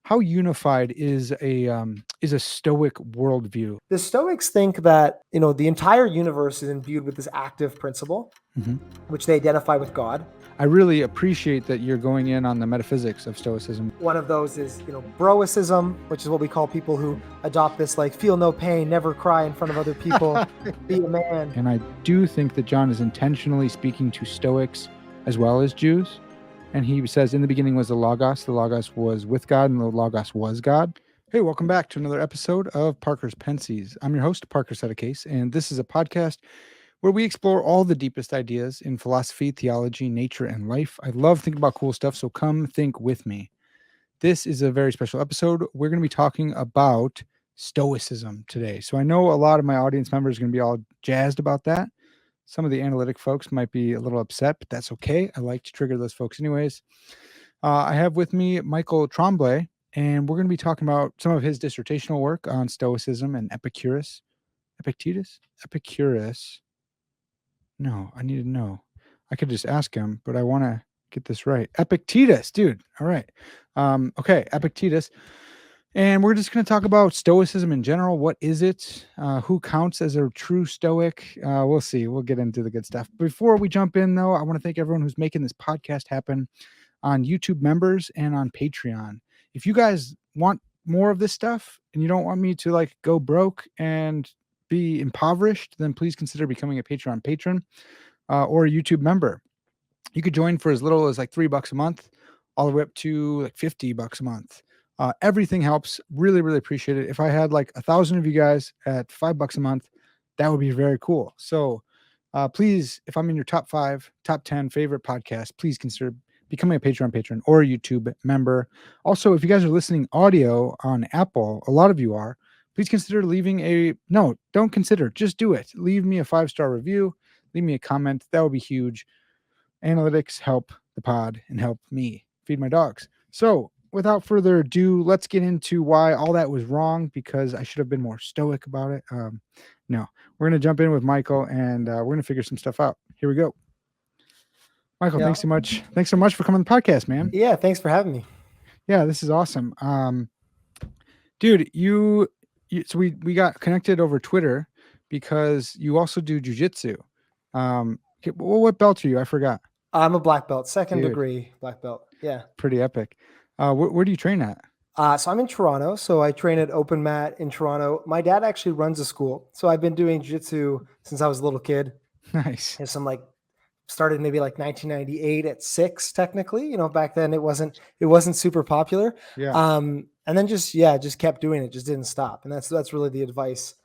how unified is a Stoic worldview? The Stoics think that, the entire universe is imbued with this active principle, Mhm. which they identify with God. I really appreciate that you're going in on the metaphysics of Stoicism. One of those is, Broicism, which is what we call people who adopt this, like, feel no pain, never cry in front of other people, be a man. And I do think that John is intentionally speaking to Stoics as well as Jews. And he says, in the beginning was the Logos was with God, and the Logos was God. Hey, welcome back to another episode of Parker's Pensées. I'm your host, Parker Sedecase, and this is a podcast where we explore all the deepest ideas in philosophy, theology, nature, and life. I love thinking about cool stuff, so come think with me. This is a very special episode. We're going to be talking about Stoicism today. So I know a lot of my audience members are going to be all jazzed about that. Some of the analytic folks might be a little upset, but that's okay. I like to trigger those folks anyways. I have with me Michael Tremblay, and we're going to be talking about some of his dissertational work on Stoicism and Epicurus. Epicurus? No, I need to know. I could just ask him, but I want to get this right. Epictetus, dude. All right. Okay, Epictetus. And we're just going to talk about Stoicism in general. What is it? Who counts as a true Stoic? We'll see. We'll get into the good stuff. Before we jump in, though, I want to thank everyone who's making this podcast happen on YouTube members and on Patreon. If you guys want more of this stuff and you don't want me to like go broke and be impoverished, then please consider becoming a Patreon patron or a YouTube member. You could join for as little as like $3 a month, all the way up to like $50 a month. Everything helps. Really, really appreciate it. If I had like 1,000 of you guys at $5 a month, that would be very cool. So please, if I'm in your top 5, top 10 favorite podcasts, please consider becoming a Patreon patron or a YouTube member. Also, if you guys are listening audio on Apple, a lot of you are, please consider leaving don't consider, just do it. Leave me a 5-star review. Leave me a comment. That would be huge. Analytics help the pod and help me feed my dogs. So without further ado, let's get into why all that was wrong, because I should have been more stoic about it. No, we're going to jump in with Michael and we're going to figure some stuff out. Here we go. Michael, thanks so much. Thanks so much for coming on the podcast, man. Yeah, thanks for having me. Yeah, this is awesome. Dude, so we got connected over Twitter because you also do Jiujitsu. What belt are you? I forgot. I'm a black belt, second degree black belt. Yeah. Pretty epic. Where do you train at? So I'm in Toronto. So I train at Open Mat in Toronto. My dad actually runs a school. So I've been doing jiu-jitsu since I was a little kid. Nice. And some started maybe like 1998 at 6, technically. Back then it wasn't super popular. Yeah. And then just kept doing it, just didn't stop. And that's really the advice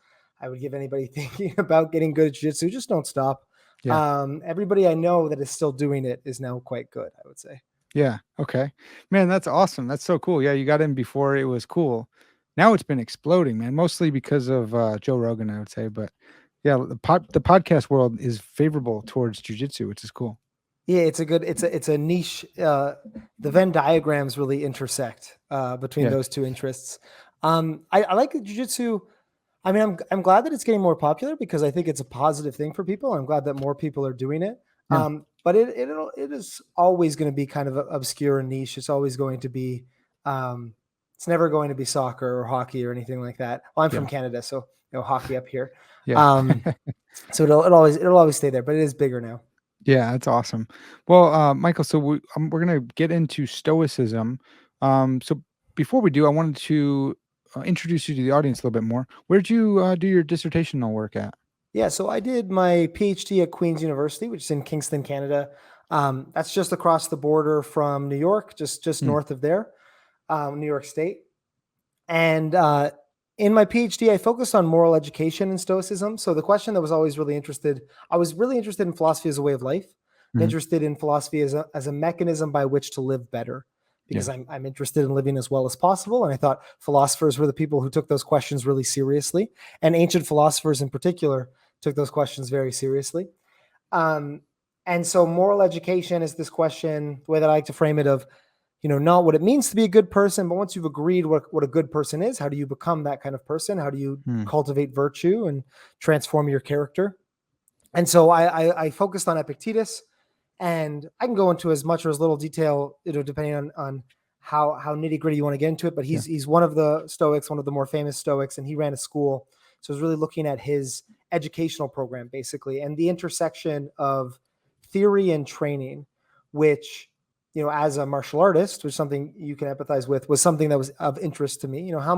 I would give anybody thinking about getting good at jiu-jitsu. Just don't stop. Yeah. Everybody I know that is still doing it is now quite good, I would say. Yeah. Okay, man, that's awesome. That's so cool. Yeah, you got in before it was cool. Now it's been exploding, man, mostly because of Joe Rogan, I would say. But yeah, the podcast world is favorable towards jiu-jitsu, which is cool. Yeah, it's a niche. The Venn diagrams really intersect between those two interests. I like jiu-jitsu. I mean, I'm glad that it's getting more popular because I think it's a positive thing for people. I'm glad that more people are doing it. Yeah. But it is always going to be kind of obscure and niche. It's always going to be, it's never going to be soccer or hockey or anything like that. Well, I'm from Canada, so hockey up here. Yeah. So it'll always stay there, but it is bigger now. Yeah, that's awesome. Well, Michael, so we're going to get into Stoicism. So before we do, I wanted to introduce you to the audience a little bit more. Where'd you do your dissertational work at? Yeah, so I did my PhD at Queen's University, which is in Kingston, Canada. That's just across the border from New York, just north of there, New York State. And in my PhD, I focused on moral education and Stoicism. So the question that was always I was really interested in philosophy as a way of life, interested in philosophy as a mechanism by which to live better, because I'm interested in living as well as possible. And I thought philosophers were the people who took those questions really seriously. And ancient philosophers in particular took those questions very seriously. And so moral education is this question, the way that I like to frame it, of, not what it means to be a good person, but once you've agreed what a good person is, how do you become that kind of person? How do you cultivate virtue and transform your character? And so I focused on Epictetus, and I can go into as much or as little detail, depending on how nitty gritty you want to get into it. But Yeah. he's one of the Stoics, one of the more famous Stoics, and he ran a school. So it's really looking at his educational program basically, and the intersection of theory and training, which, as a martial artist, which is something you can empathize with, was something that was of interest to me. Yeah. How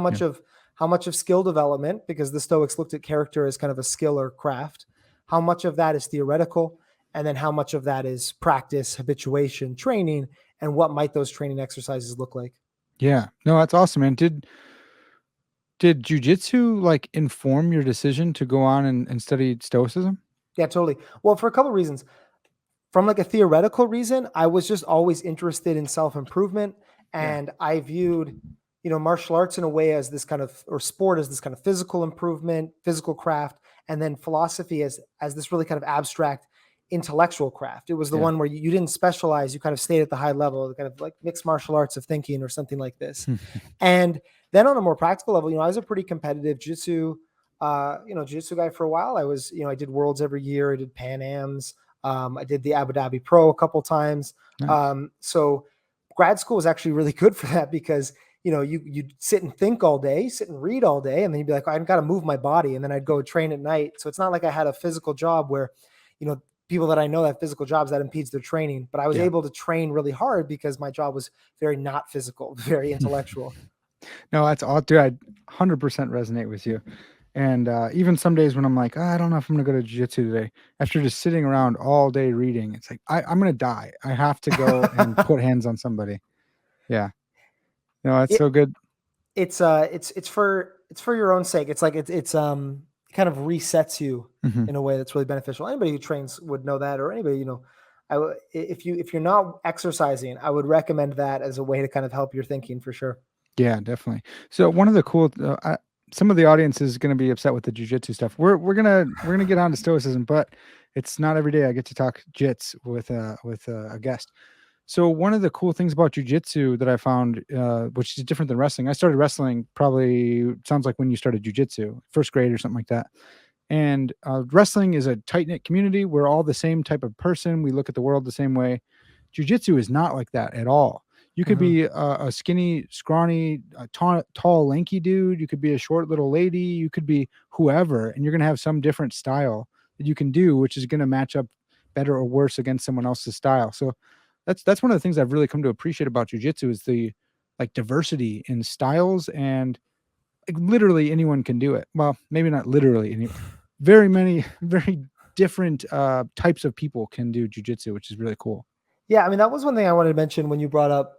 much of skill development, because the Stoics looked at character as kind of a skill or craft, how much of that is theoretical, and then how much of that is practice, habituation, training, and what might those training exercises look like? Yeah. No, that's awesome, man. Did jujitsu like inform your decision to go on and study Stoicism? Yeah, totally. Well, for a couple of reasons. From like a theoretical reason, I was just always interested in self-improvement, Yeah. and I viewed, martial arts in a way as this kind of, or sport as this kind of physical improvement, physical craft, and then philosophy as this really kind of abstract intellectual craft. It was the Yeah. one where you didn't specialize, you kind of stayed at the high level, kind of like mixed martial arts of thinking or something like this. And then on a more practical level, I was a pretty competitive jiu-jitsu guy for a while. I was, I did worlds every year. I did Pan Ams. I did the Abu Dhabi Pro a couple times. Nice. So grad school was actually really good for that because, you'd sit and think all day, sit and read all day, and then you'd be like, I've got to move my body. And then I'd go train at night. So it's not like I had a physical job where, people that I know that have physical jobs that impedes their training, but I was Yeah. able to train really hard because my job was very not physical, very intellectual. No, that's all, dude. I 100% resonate with you. And even some days when I'm like, I don't know if I'm gonna go to jiu-jitsu today, after just sitting around all day reading, it's like I'm gonna die. I have to go and put hands on somebody. Yeah. No, that's it, so good. it's for your own sake. It's like it kind of resets you Hmm. in a way that's really beneficial. Anybody who trains would know that, or anybody, if you're not exercising, I would recommend that as a way to kind of help your thinking for sure. Yeah, definitely. So one of the cool, some of the audience is going to be upset with the jujitsu stuff. We're gonna get on to stoicism, but it's not every day I get to talk jits with a guest. So one of the cool things about jujitsu that I found, which is different than wrestling, I started wrestling probably sounds like when you started jujitsu, first grade or something like that. And wrestling is a tight knit community. We're all the same type of person. We look at the world the same way. Jiu-jitsu is not like that at all. You could Mhm. be a skinny, scrawny, tall, lanky dude. You could be a short little lady. You could be whoever, and you're going to have some different style that you can do, which is going to match up better or worse against someone else's style. So that's one of the things I've really come to appreciate about jujitsu is the like diversity in styles, and like literally anyone can do it. Well, maybe not literally any, very many very different types of people can do jujitsu, which is really cool. Yeah, I mean, that was one thing I wanted to mention when you brought up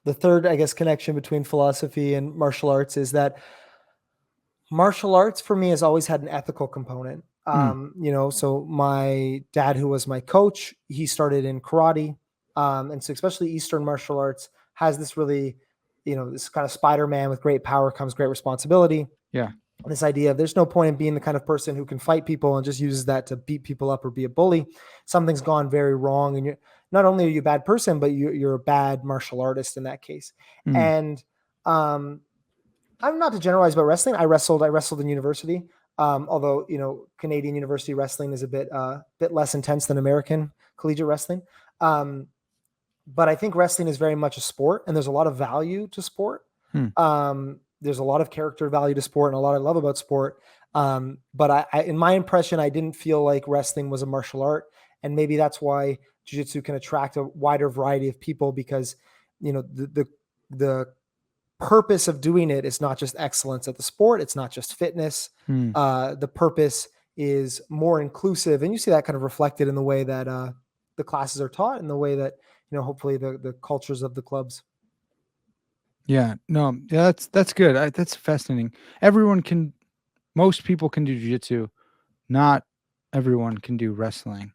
the third, I guess, connection between philosophy and martial arts is that martial arts for me has always had an ethical component. Mm, So my dad, who was my coach, he started in karate. And so especially Eastern martial arts has this really, this kind of Spider-Man with great power comes great responsibility. yeah. This idea of there's no point in being the kind of person who can fight people and just uses that to beat people up or be a bully. Something's gone very wrong. And you're not only are you a bad person, but you're a bad martial artist in that case. Mm, And um, I'm not to generalize about wrestling. I wrestled in university. Although Canadian university wrestling is a bit less intense than American collegiate wrestling. Um, but I think wrestling is very much a sport, and there's a lot of value to sport. mm, There's a lot of character value to sport, and a lot I love about sport. But in my impression, I didn't feel like wrestling was a martial art, and maybe that's why jiu-jitsu can attract a wider variety of people because the purpose of doing it is not just excellence at the sport. It's not just fitness. mm. The purpose is more inclusive. And you see that kind of reflected in the way that the classes are taught and the way that, hopefully the cultures of the clubs. Yeah, no, yeah, that's good. That's fascinating. Everyone can, most people can do jiu-jitsu. Not everyone can do wrestling.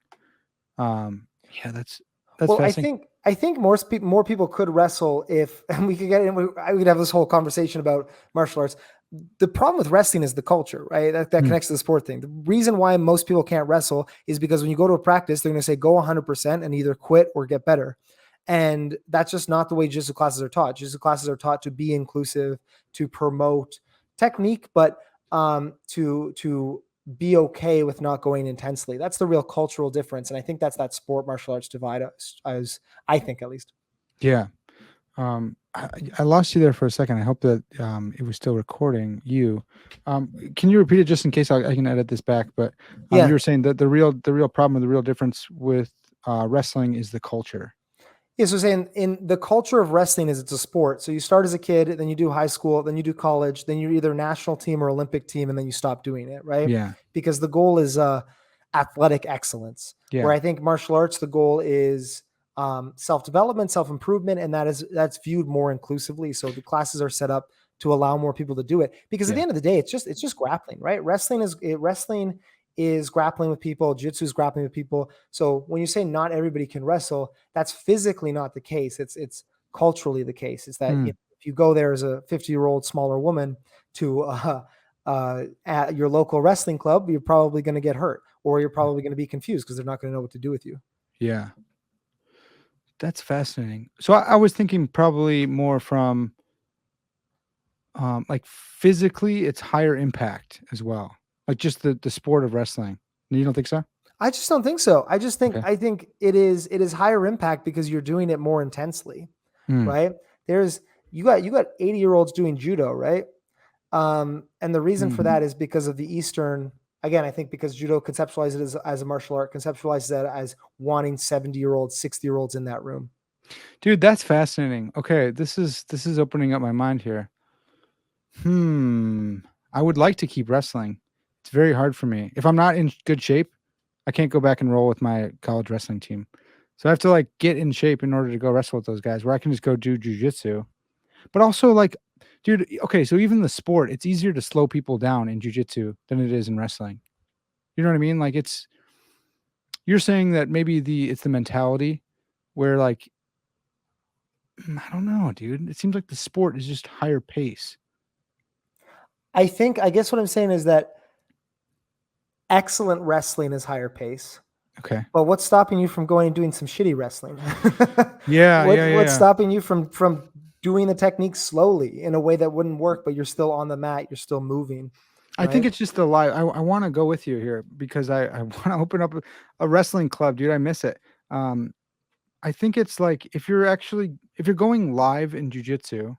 Yeah, that's Well, I fascinating. think I think more people could wrestle if, and we could get in. I could have this whole conversation about martial arts. The problem with wrestling is the culture, right? That Mm, connects to the sport thing. The reason why most people can't wrestle is because when you go to a practice, they're going to say go 100% and either quit or get better. And that's just not the way jiu-jitsu classes are taught. Jiu-jitsu classes are taught to be inclusive, to promote technique, but to be okay with not going intensely. That's the real cultural difference. And I think that's that sport martial arts divide, as I think, at least. yeah. I lost you there for a second. I hope that it was still recording you. Can you repeat it just in case I can edit this back? But you Yeah. were saying that the real problem or the real difference with wrestling is the culture. Yeah, so saying in the culture of wrestling is it's a sport. So you start as a kid, then you do high school, then you do college, then you're either national team or Olympic team, and then you stop doing it, right? Yeah, Because the goal is athletic excellence. Where yeah, I think martial arts, the goal is self development, self improvement, and that's viewed more inclusively. So the classes are set up to allow more people to do it. Because at the yeah, end of the day, it's just grappling, right? Wrestling is grappling with people. Jiu-jitsu is grappling with people. So when you say not everybody can wrestle, that's physically not the case. It's culturally the case. It's that, mm, if you go there as a 50-year-old smaller woman to at your local wrestling club, you're probably going to get hurt, or you're probably going to be confused because they're not going to know what to do with you. yeah. That's fascinating. So I was thinking probably more from like physically, it's higher impact as well. Like just the sport of wrestling. You don't think so? I just don't think so. Okay. I think it is higher impact because you're doing it more intensely, Mm, right? There's you got 80-year-olds doing judo, right? And the reason for mm. that is because of the Eastern. Again, I think because judo conceptualizes it as a martial art, conceptualizes that as wanting 70-year-olds, 60-year-olds in that room. Dude, that's fascinating. Okay, this is opening up my mind here. Hmm. I would like to keep wrestling. It's very hard for me. If I'm not in good shape, I can't go back and roll with my college wrestling team. So I have to like get in shape in order to go wrestle with those guys where I can just go do jujitsu. But also like, dude, okay, so even the sport, it's easier to slow people down in jujitsu than it is in wrestling. You know what I mean? Like you're saying that maybe it's the mentality where like I don't know, dude. It seems like the sport is just higher pace. I guess what I'm saying is that excellent wrestling is higher pace. Okay. But what's stopping you from going and doing some shitty wrestling? Yeah, what yeah, yeah, what's yeah. stopping you from doing the technique slowly in a way that wouldn't work, but you're still on the mat, you're still moving, I think right? it's just the live. I want to go with you here because I want to open up a wrestling club, dude. I miss it. Um, I think it's like if you're going live in jujitsu,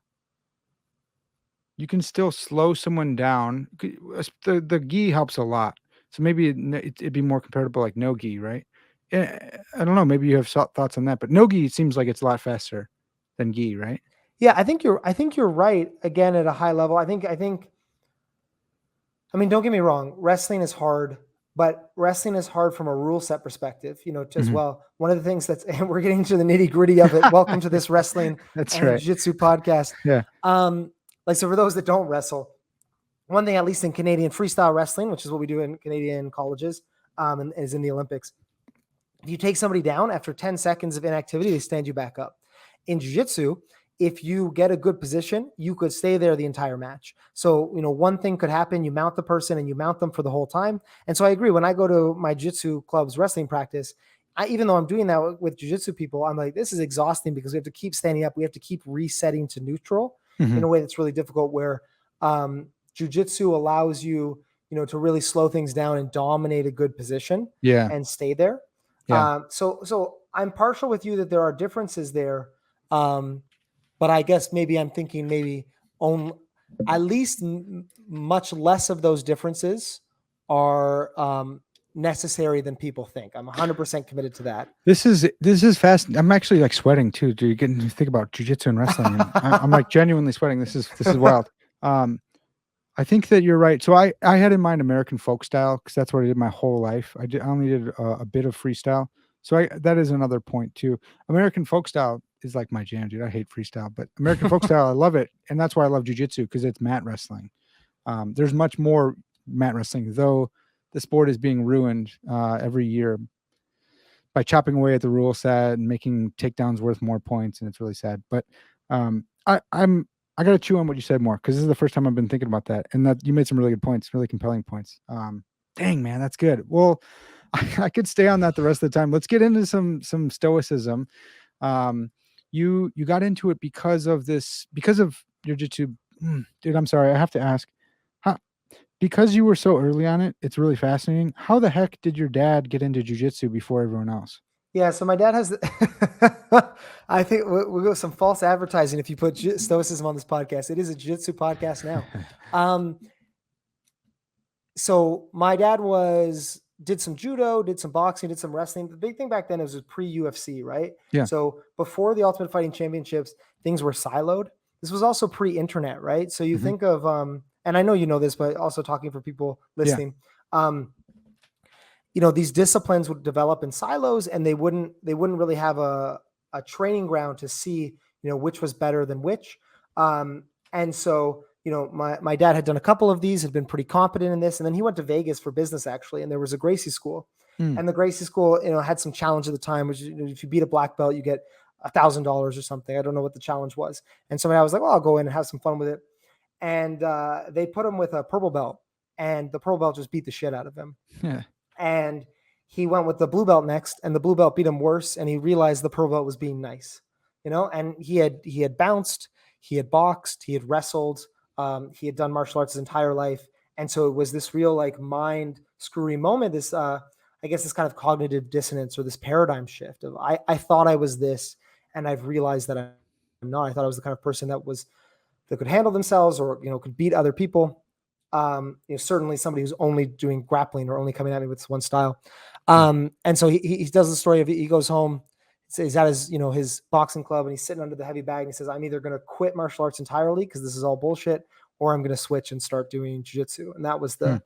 you can still slow someone down. The gi helps a lot, so maybe it'd be more comparable like no gi, right? I don't know. Maybe you have thoughts on that, but no gi seems like it's a lot faster than gi, right? Yeah, I think you're right again at a high level. I mean, don't get me wrong, wrestling is hard, but wrestling is hard from a rule set perspective, as Mhm. well. One of the things that's, and we're getting into the nitty gritty of it. Welcome to this wrestling That's and right. jiu-jitsu podcast. Yeah. So for those that don't wrestle, one thing, at least in Canadian freestyle wrestling, which is what we do in Canadian colleges, and is in the Olympics, if you take somebody down after 10 seconds of inactivity, they stand you back up. In jiu-jitsu, if you get a good position, you could stay there the entire match. So, one thing could happen, you mount the person and you mount them for the whole time. And so I agree. When I go to my jiu-jitsu club's wrestling practice, even though I'm doing that with jiu-jitsu people, I'm like, this is exhausting because we have to keep standing up. We have to keep resetting to neutral in Mhm. a way that's really difficult, where jiu-jitsu allows you, to really slow things down and dominate a good position Yeah. and stay there. Yeah. So I'm partial with you that there are differences there, um, but I guess maybe I'm thinking maybe on at least much less of those differences are necessary than people think. I'm 100% committed to that. This is fast. I'm actually like sweating too. Do you get to think about jujitsu and wrestling? And I'm like genuinely sweating. This is wild. Um, I think that you're right. So I had in mind American folk style because that's what I did my whole life. I only did a bit of freestyle. So that is another point too. American folk style is like my jam, dude. I hate freestyle, but American folk style, I love it, and that's why I love jujitsu because it's mat wrestling. There's much more mat wrestling, though the sport is being ruined every year by chopping away at the rule set and making takedowns worth more points, and it's really sad. But I got to chew on what you said more because this is the first time I've been thinking about that, and that you made some really good points, really compelling points. Dang man, that's good. Well, I could stay on that the rest of the time. Let's get into some stoicism. Um, you got into it because of your jiu-jitsu. Dude, I'm sorry, I have to ask. How, because you were so early on it, it's really fascinating. How the heck did your dad get into jujitsu before everyone else? Yeah, so my dad has. I think we'll go some false advertising if you put Stoicism on this podcast. It is a Jiu-Jitsu podcast now. Um, so my dad did some judo, did some boxing, did some wrestling. The big thing back then was pre-UFC, right? Yeah. So before the Ultimate Fighting Championships, things were siloed. This was also pre-internet, right? So you Hmm. think of and I know you know this, but also talking for people Yeah. listening. Um, these disciplines would develop in silos, and they wouldn't really have a training ground to see which was better than which. And so my dad had done a couple of these, had been pretty competent in this, and then he went to Vegas for business actually, and there was a Gracie school. Mm. And the Gracie school had some challenge at the time, which if you beat a black belt you get $1,000 or something. I don't know what the challenge was. And so I was like, well, I'll go in and have some fun with it. And they put him with a purple belt, and the purple belt just beat the shit out of him. Yeah. And he went with the blue belt next, and the blue belt beat him worse, and he realized the purple belt was being nice, and he had bounced, he had boxed, he had wrestled, he had done martial arts his entire life. And so it was this real like mind screwy moment, this I guess this kind of cognitive dissonance or this paradigm shift of I thought I was this, and I've realized that I'm not. I thought I was the kind of person that could handle themselves, or could beat other people. Certainly somebody who's only doing grappling or only coming at me with one style. Yeah. And so he does the story of he goes home, he's at his boxing club, and he's sitting under the heavy bag, and he says, I'm either going to quit martial arts entirely because this is all bullshit, or I'm going to switch and start doing jiu-jitsu. And that was Mm.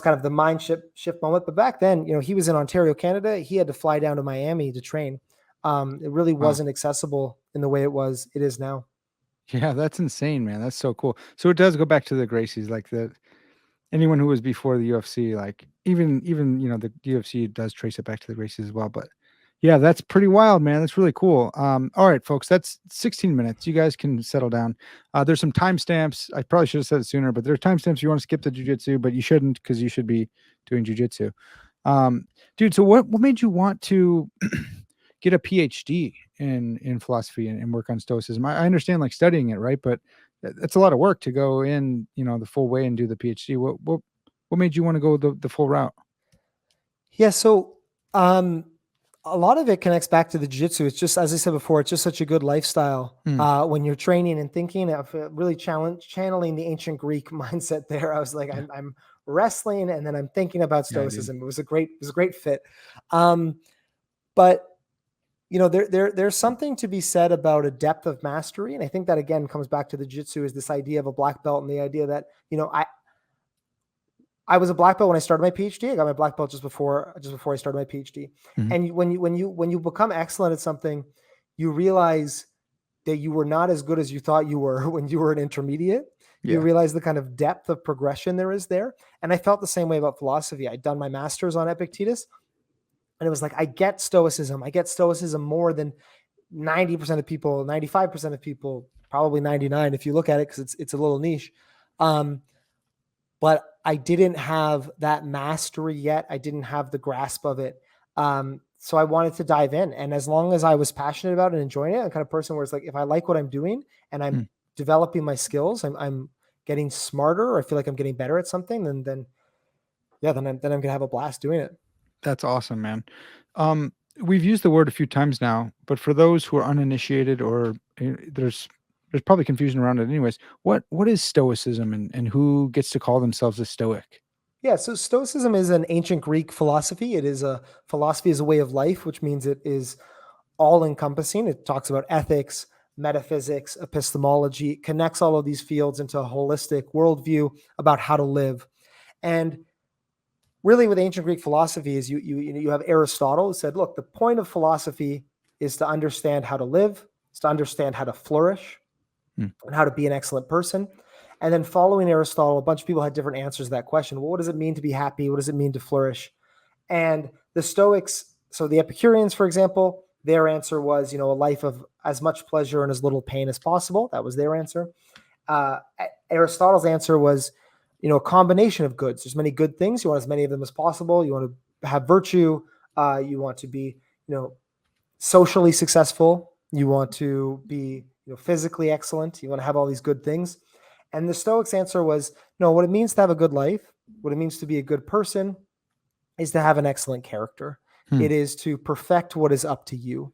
kind of the mind shift moment. But back then, he was in Ontario, Canada. He had to fly down to Miami to train. It really Wow. wasn't accessible in the way it is now. Yeah, that's insane, man. That's so cool. So it does go back to the Gracies, like anyone who was before the UFC, like even the UFC does trace it back to the Gracies as well. But yeah, that's pretty wild, man. That's really cool. All right, folks, that's 16 minutes. You guys can settle down. There's some timestamps. I probably should have said it sooner, but there are timestamps. You want to skip the jujitsu, but you shouldn't because you should be doing jujitsu. Dude, so what made you want to get a PhD in philosophy and work on Stoicism? I understand like studying it, right? But that's a lot of work to go in, the full way and do the PhD. What made you want to go the full route? Yeah. So, a lot of it connects back to the jiu-jitsu. It's just, as I said before, it's just such a good lifestyle. Mm. When you're training and thinking of really channeling the ancient Greek mindset there. I was like, Yeah. I'm wrestling, and then I'm thinking about Yeah, dude. Stoicism. It was a great fit. Um, but there's something to be said about a depth of mastery. And I think that again comes back to the jiu-jitsu, is this idea of a black belt, and the idea that, I was a black belt when I started my PhD. I got my black belt just before I started my PhD. Mhm. And when you become excellent at something, you realize that you were not as good as you thought you were when you were an intermediate. You Yeah. realize the kind of depth of progression there is there. And I felt the same way about philosophy. I'd done my master's on Epictetus, and it was like, I get Stoicism. I get Stoicism more than 90% of people, 95% of people, probably 99 if you look at it, because it's a little niche. But I didn't have that mastery yet. I didn't have the grasp of it. So I wanted to dive in. And as long as I was passionate about it and enjoying it, I'm the kind of person where it's like, if I like what I'm doing and I'm Mm. developing my skills, I'm getting smarter, or I feel like I'm getting better at something, then I'm going to have a blast doing it. That's awesome, man. Um, we've used the word a few times now, but for those who are uninitiated or there's probably confusion around it anyways. What is Stoicism, and who gets to call themselves a Stoic? Yeah, so Stoicism is an ancient Greek philosophy. It is a philosophy is a way of life, which means it is all encompassing. It talks about ethics, metaphysics, epistemology. It connects all of these fields into a holistic worldview about how to live. And really, with ancient Greek philosophy, is you have Aristotle who said, look, the point of philosophy is to understand how to live, is to understand how to flourish, Mm. and how to be an excellent person. And then following Aristotle, a bunch of people had different answers to that question. Well, what does it mean to be happy? What does it mean to flourish? And the Stoics, so the Epicureans, for example, their answer was, a life of as much pleasure and as little pain as possible. That was their answer. Uh, Aristotle's answer was, a combination of goods. There's many good things. You want as many of them as possible. You want to have virtue. You want to be, socially successful. You want to be, physically excellent. You want to have all these good things. And the Stoics' answer was, no, what it means to have a good life, what it means to be a good person, is to have an excellent character. It is to perfect what is up to you.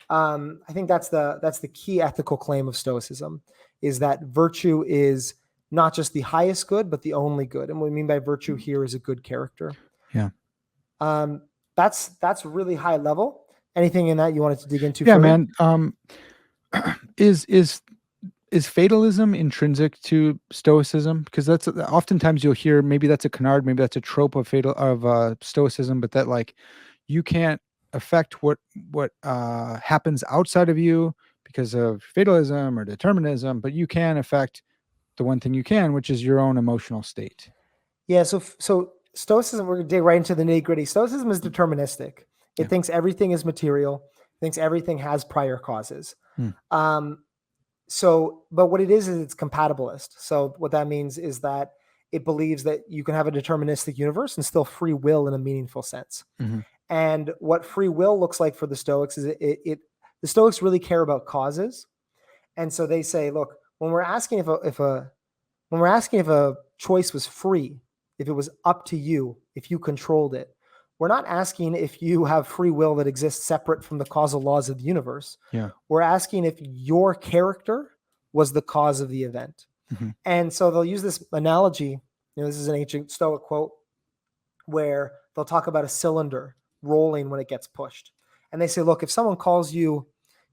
I think that's the key ethical claim of Stoicism, is that virtue is not just the highest good, but the only good. And what we mean by virtue here is a good character. Yeah. That's really high level. Anything in that you wanted to dig into Yeah, further? man. Is fatalism intrinsic to Stoicism? Because that's oftentimes you'll hear, maybe that's a canard, maybe that's a trope of Stoicism, but that like you can't affect what happens outside of you because of fatalism or determinism, but you can affect the one thing you can, which is your own emotional state. Yeah. So Stoicism, we're going to dig right into the nitty gritty. Stoicism is deterministic. It Yeah. thinks everything is material. Thinks everything has prior causes. Um, but what it is it's compatibilist. So what that means is that it believes that you can have a deterministic universe and still free will in a meaningful sense. And what free will looks like for the Stoics is the Stoics really care about causes. And so they say, look, when we're asking if a choice was free, if it was up to you, if you controlled it, we're not asking if you have free will that exists separate from the causal laws of the universe. Yeah. We're asking if your character was the cause of the event. And so they'll use this analogy. This is an ancient Stoic quote where they'll talk about a cylinder rolling when it gets pushed. And they say, look, if someone calls you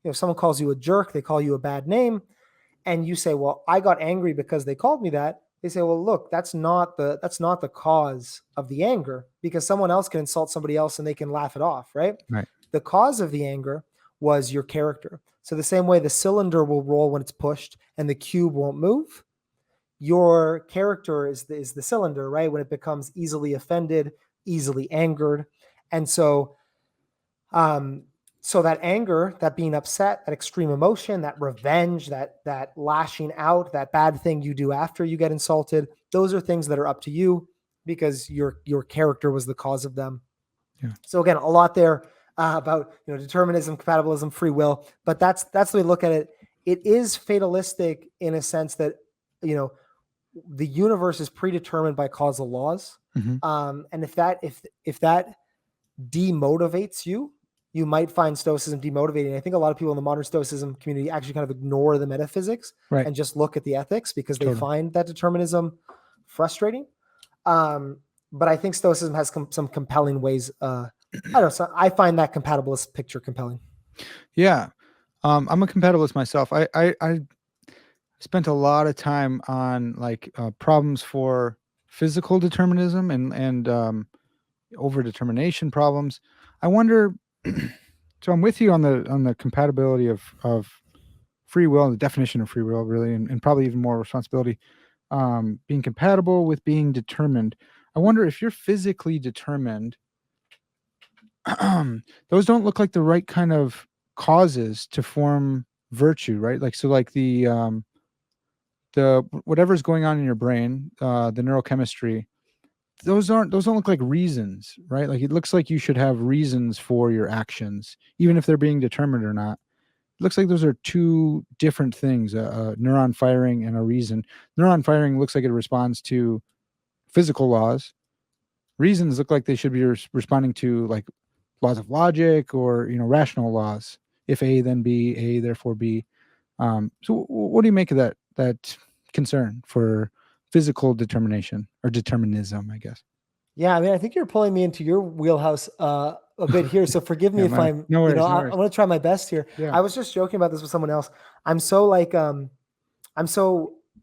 a jerk, they call you a bad name, and you say, well, I got angry because they called me that. They say, well, look, that's not the cause of the anger, because someone else can insult somebody else and they can laugh it off, right? Right. The cause of the anger was your character. So the same way the cylinder will roll when it's pushed and the cube won't move, your character is the cylinder, right? When it becomes easily offended, easily angered. And so that anger, that being upset, that extreme emotion, that revenge, that lashing out, that bad thing you do after you get insulted, those are things that are up to you because your character was the cause of them. Yeah. So again, a lot there about determinism, compatibilism, free will, but that's the way to look at it. It is fatalistic in a sense that the universe is predetermined by causal laws, and if that demotivates you, you might find Stoicism demotivating. I think a lot of people in the modern Stoicism community actually kind of ignore the metaphysics and just look at the ethics because they find that determinism frustrating. But I think Stoicism has some compelling ways. I don't know. So I find that compatibilist picture compelling. Yeah. I'm a compatibilist myself. I spent a lot of time on like problems for physical determinism and over-determination problems. I wonder. So I'm with you on the compatibility of free will and the definition of free will, really, and probably even more responsibility. Being compatible with being determined. I wonder if you're physically determined. Those don't look like the right kind of causes to form virtue, right? Like so, like the whatever's going on in your brain, the neurochemistry. Those don't look like reasons, right? Like it looks like you should have reasons for your actions, even if they're being determined or not. It looks like those are two different things: a neuron firing and a reason. Neuron firing looks like it responds to physical laws. Reasons look like they should be responding to like laws of logic or rational laws. If A, then B, A, therefore B. So what do you make of that concern for physical determination or determinism, I guess? Yeah, I mean, I think you're pulling me into your wheelhouse a bit here. So forgive me if I'm, no worries, I'm going to try my best here. Yeah. I was just joking about this with someone else. I'm so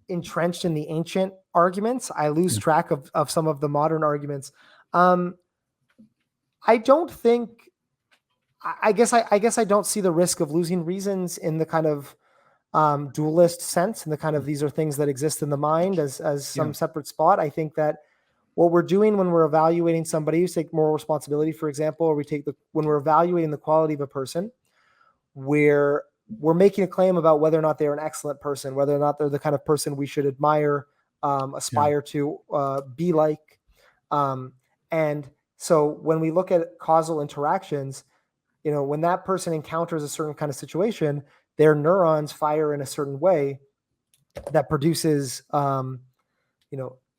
entrenched in the ancient arguments, I lose track of some of the modern arguments. I don't think. I guess I don't see the risk of losing reasons in the kind of dualist sense, and the kind of these are things that exist in the mind as some separate spot. I think that what we're doing when we're evaluating somebody, you take moral responsibility, for example, or when we're evaluating the quality of a person, we're making a claim about whether or not they're an excellent person, whether or not they're the kind of person we should admire, aspire to be like. And so when we look at causal interactions, when that person encounters a certain kind of situation, their neurons fire in a certain way that produces,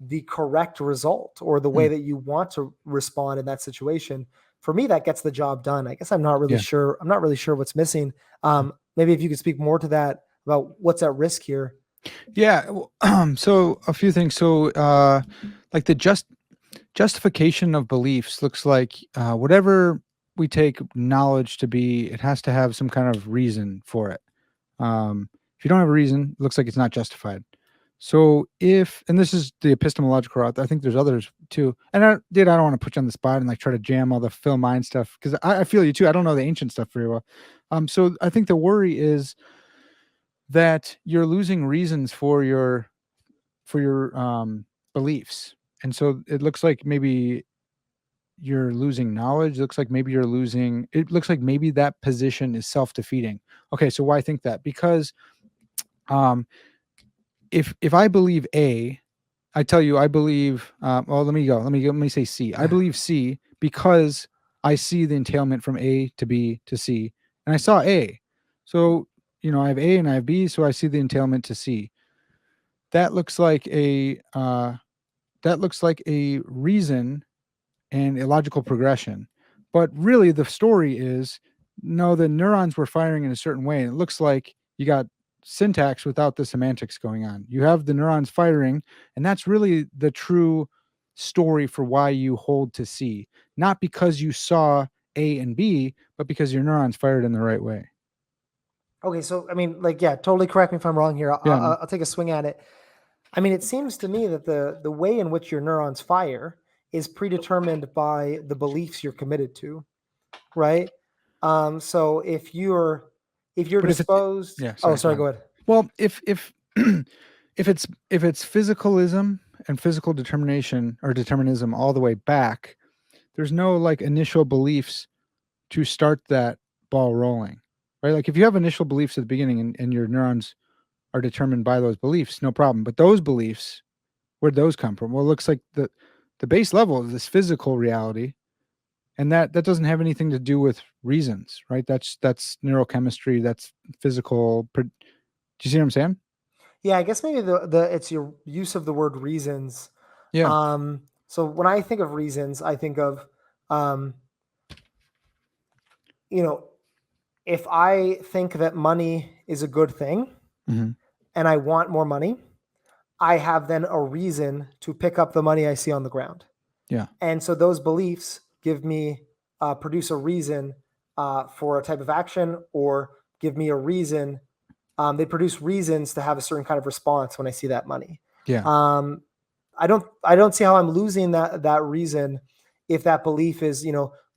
the correct result, or the way that you want to respond in that situation. for me, that gets the job done. I guess I'm not really Yeah. sure. I'm not really sure what's missing. Maybe if you could speak more to that about what's at risk here. Yeah. So a few things. So, like the justification of beliefs looks like whatever we take knowledge to be, it has to have some kind of reason for it. If you don't have a reason, it looks like it's not justified. So and this is the epistemological route, I think there's others too. And I don't want to put you on the spot and like try to jam all the Phil mind stuff because I feel you too. I don't know the ancient stuff very well. So I think the worry is that you're losing reasons for your beliefs, and so it looks like maybe you're losing knowledge. It looks like maybe you're losing. It looks like maybe that position is self-defeating. Okay, so why I think that? Because um, if I believe A, I tell you I believe. Well, let me go. Let me say C. I believe C because I see the entailment from A to B to C, and I saw A. So I have A and I have B, so I see the entailment to C. That looks like a reason and a logical progression. But really, the story is no, the neurons were firing in a certain way. And it looks like you got syntax without the semantics going on. You have the neurons firing, and that's really the true story for why you hold to C, not because you saw A and B, but because your neurons fired in the right way. Okay, so I mean, like, yeah, totally correct me if I'm wrong here. Yeah, no. I'll take a swing at it. I mean, it seems to me that the way in which your neurons fire is predetermined by the beliefs you're committed to, right? So if you're But if it, disposed, yeah, oh, sorry, go sorry, ahead. go ahead. Well, if if it's physicalism and physical determination or determinism all the way back, there's no like initial beliefs to start that ball rolling, right? Like if you have initial beliefs at the beginning and your neurons are determined by those beliefs, no problem. But those beliefs, where'd those come from? Well, it looks like the base level is this physical reality, and that doesn't have anything to do with reasons, right? That's neurochemistry, that's physical. Do you see what I'm saying? Yeah, I guess maybe the it's your use of the word reasons. Yeah. So when I think of reasons, I think of, um, you know, if I think that money is a good thing Hmm. and I want more money, I have then a reason to pick up the money I see on the ground. Yeah. And so those beliefs produce a reason for a type of action, or give me a reason. They produce reasons to have a certain kind of response when I see that money. Yeah. Um, I don't see how I'm losing that reason if that belief is,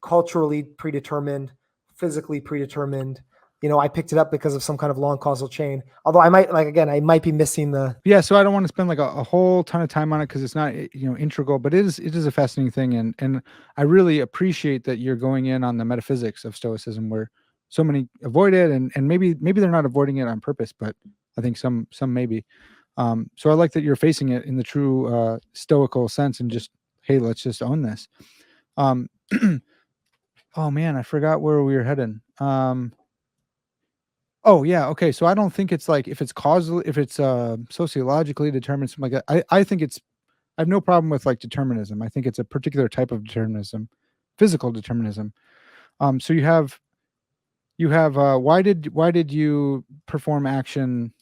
culturally predetermined, physically predetermined. I picked it up because of some kind of long causal chain. Although I might be missing the. Yeah, so I don't want to spend like a whole ton of time on it because it's not integral, but it is a fascinating thing, and I really appreciate that you're going in on the metaphysics of Stoicism, where so many avoid it, and maybe they're not avoiding it on purpose, but I think some maybe. So I like that you're facing it in the true stoical sense and just, hey, let's just own this. Um, oh man, I forgot where we were heading. Oh yeah, okay. So I don't think it's like if it's causal, if it's sociologically determined, something like that. I think I have no problem with like determinism. I think it's a particular type of determinism, physical determinism. So you have why did you perform action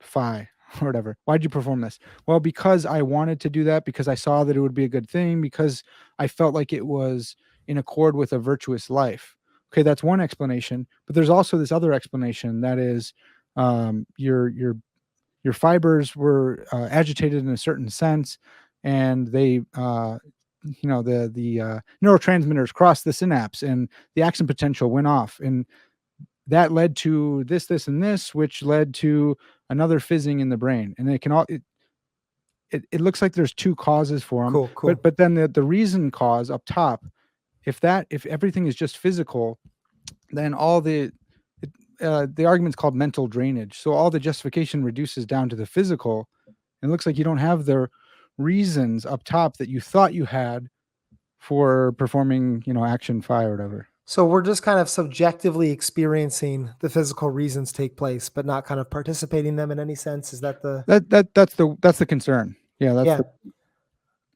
phi or whatever? Why did you perform this? Well, because I wanted to do that, because I saw that it would be a good thing, because I felt like it was in accord with a virtuous life. Okay, that's one explanation, but there's also this other explanation that is your fibers were agitated in a certain sense, and they the neurotransmitters crossed the synapse, and the action potential went off, and that led to this and this, which led to another fizzing in the brain, and it looks like there's two causes for them, Cool, but cool. then the reason cause up top, if everything is just physical, then the argument's called mental drainage. So all the justification reduces down to the physical. It looks like you don't have the reasons up top that you thought you had for performing, action phi or whatever. So we're just kind of subjectively experiencing the physical reasons take place, but not kind of participating in them in any sense. Is that the? That's the concern. Yeah, that's Yeah. the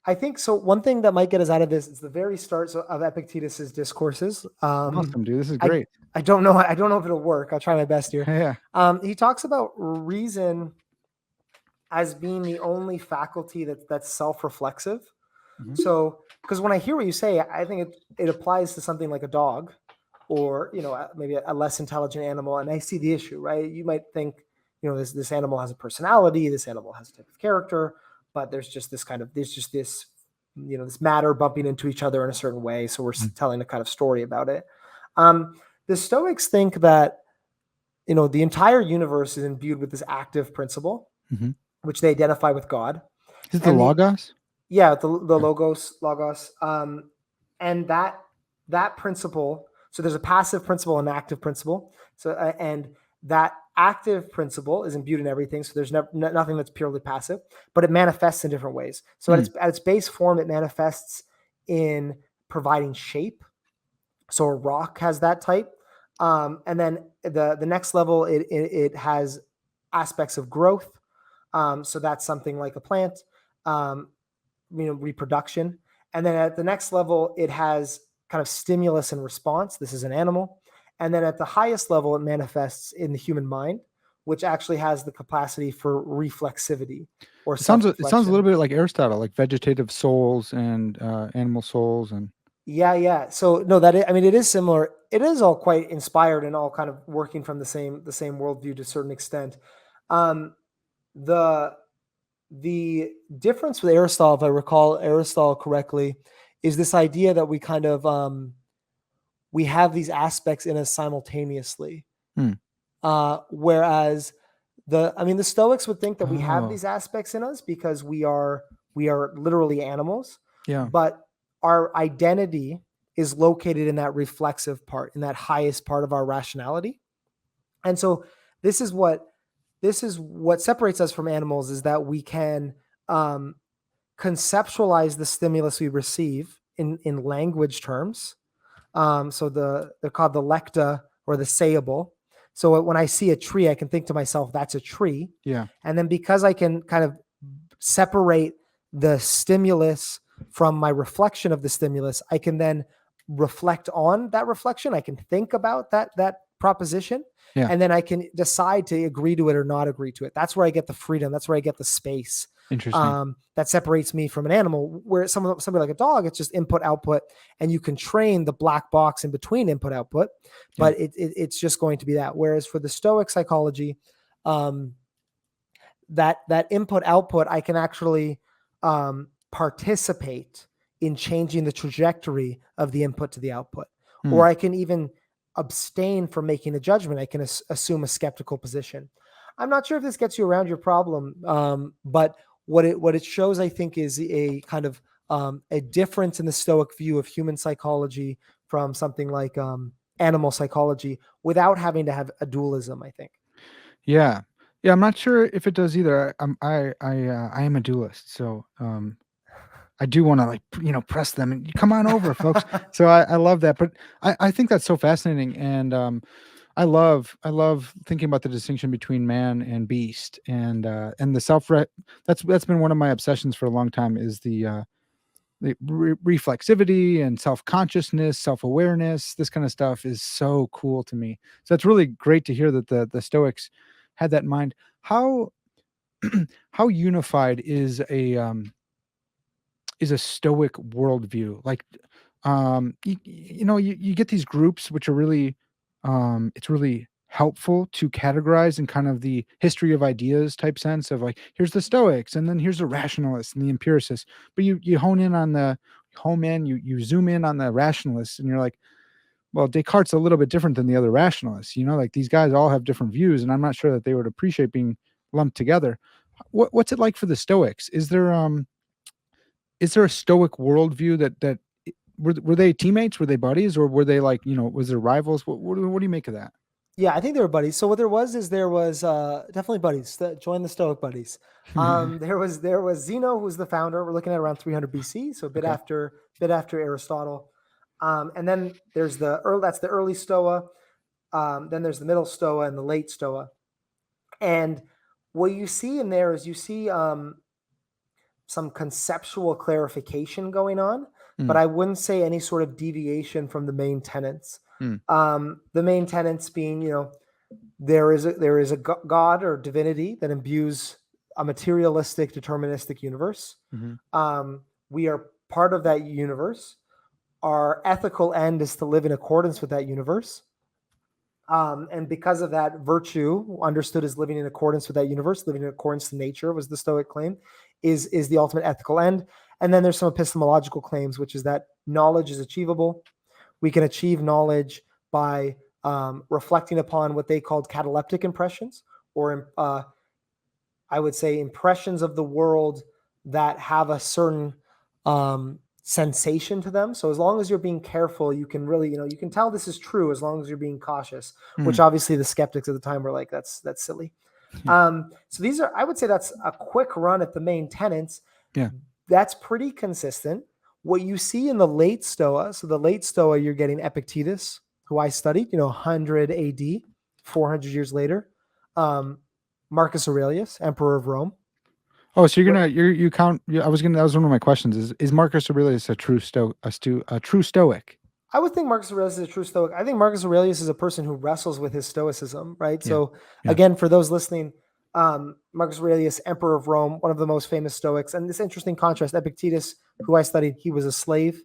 I think so. One thing that might get us out of this is the very start of Epictetus's discourses. Awesome, dude. This is I great. I don't know. I don't know if it'll work. I'll try my best here. Yeah. He talks about reason as being the only faculty that's self-reflexive. Mhm. So, because when I hear what you say, I think it applies to something like a dog, or maybe a less intelligent animal, and I see the issue, right? You might think, this animal has a personality, this animal has a type of character, but there's just this this matter bumping into each other in a certain way, so we're Mm. telling a kind of story about it. The Stoics think that the entire universe is imbued with this active principle, Mhm. which they identify with God, Is it the and logos? the Okay. logos, and that principle. So there's a passive principle and an active principle. So and that active principle is imbued in everything. So there's nothing that's purely passive, but it manifests in different ways. So Hmm. at its base form, it manifests in providing shape. So a rock has that type, and then the next level, it has aspects of growth. So that's something like a plant. Um, reproduction. And then at the next level, it has kind of stimulus and response. This is an animal. And then at the highest level, it manifests in the human mind, which actually has the capacity for reflexivity or It sounds a self-reflection. little bit like Aristotle, like vegetative souls and animal souls and Yeah, yeah. So no, I mean, it is similar. It is all quite inspired and all kind of working from the same worldview to a certain extent. Um, the the difference with Aristotle, if I recall Aristotle correctly, is this idea that we kind of we have these aspects in us simultaneously. hmm. Whereas the Stoics would think that we have Oh, these aspects in us because we are literally animals, yeah. but our identity is located in that reflexive part, in that highest part of our rationality. And so this is what separates us from animals, is that we can um, conceptualize the stimulus we receive in language terms. So they're called the lecta or the sayable. So when I see a tree, I can think to myself, that's a tree. Yeah. And then because I can kind of separate the stimulus from my reflection of the stimulus, I can then reflect on that reflection. I can think about that proposition, Yeah. and then I can decide to agree to it or not agree to it. That's where I get the freedom. That's where I get the space. Interesting. That separates me from an animal. Where somebody like a dog, it's just input output, and you can train the black box in between input output, Yeah. but it's just going to be that. Whereas for the Stoic psychology, um, that input output, I can actually participate in changing the trajectory of the input to the output, Hmm. or I can even abstain from making a judgment. I can assume a skeptical position. I'm not sure if this gets you around your problem, but what it shows, I think, is a kind of a difference in the Stoic view of human psychology from something like animal psychology, without having to have a dualism, I think. Yeah. Yeah, I'm not sure if it does either. I am a dualist, so I do want to like press them and come on over, folks. So I love that, but I think that's so fascinating, and I love thinking about the distinction between man and beast, and the that's been one of my obsessions for a long time is the reflexivity and self-consciousness, self-awareness. This kind of stuff is so cool to me. So it's really great to hear that the Stoics had that in mind. How how unified is a Stoic worldview? Like, you get these groups which are really, it's really helpful to categorize in kind of the history of ideas type sense of like, here's the Stoics, and then here's the rationalists and the empiricists. But you you zoom in on the rationalists, and you're like, well, Descartes' a little bit different than the other rationalists. Like these guys all have different views, and I'm not sure that they would appreciate being lumped together. What's it like for the Stoics? Is there a Stoic worldview that were they teammates? Were they buddies? Or were they like, was there rivals? What do you make of that? Yeah, I think they were buddies. So what there was is there was definitely buddies that joined the Stoic buddies. There was Zeno, who was the founder. We're looking at around 300 BC, so a bit Okay. after Aristotle. And then that's the early Stoa. Then there's the middle Stoa and the late Stoa. And what you see in there is you see some conceptual clarification going on, but Mm. I wouldn't say any sort of deviation from the main tenets. Mm. The main tenets being, there is a God or divinity that imbues a materialistic, deterministic universe. Mm-hmm. We are part of that universe. Our ethical end is to live in accordance with that universe. And because of that, virtue, understood as living in accordance with that universe, living in accordance to nature, was the Stoic claim, is the ultimate ethical end. And then there's some epistemological claims, which is that knowledge is achievable. We can achieve knowledge by reflecting upon what they called cataleptic impressions, or I would say impressions of the world that have a certain sensation to them. So as long as you're being careful, you can really, you can tell this is true as long as you're being cautious, which Mm. obviously the skeptics at the time were like, that's silly. Yeah. So these are, I would say that's a quick run at the main tenets. Yeah. That's pretty consistent. What you see in the late Stoa, so the late Stoa, you're getting Epictetus, who I studied, 100 AD, 400 years later. Marcus Aurelius, Emperor of Rome. Oh, so you count. That was one of my questions. Is Marcus Aurelius a true Stoic? I would think Marcus Aurelius is a true Stoic. I think Marcus Aurelius is a person who wrestles with his Stoicism, right? Yeah. So Yeah. again, for those listening, Marcus Aurelius, Emperor of Rome, one of the most famous Stoics, and this interesting contrast. Epictetus, who I studied, he was a slave.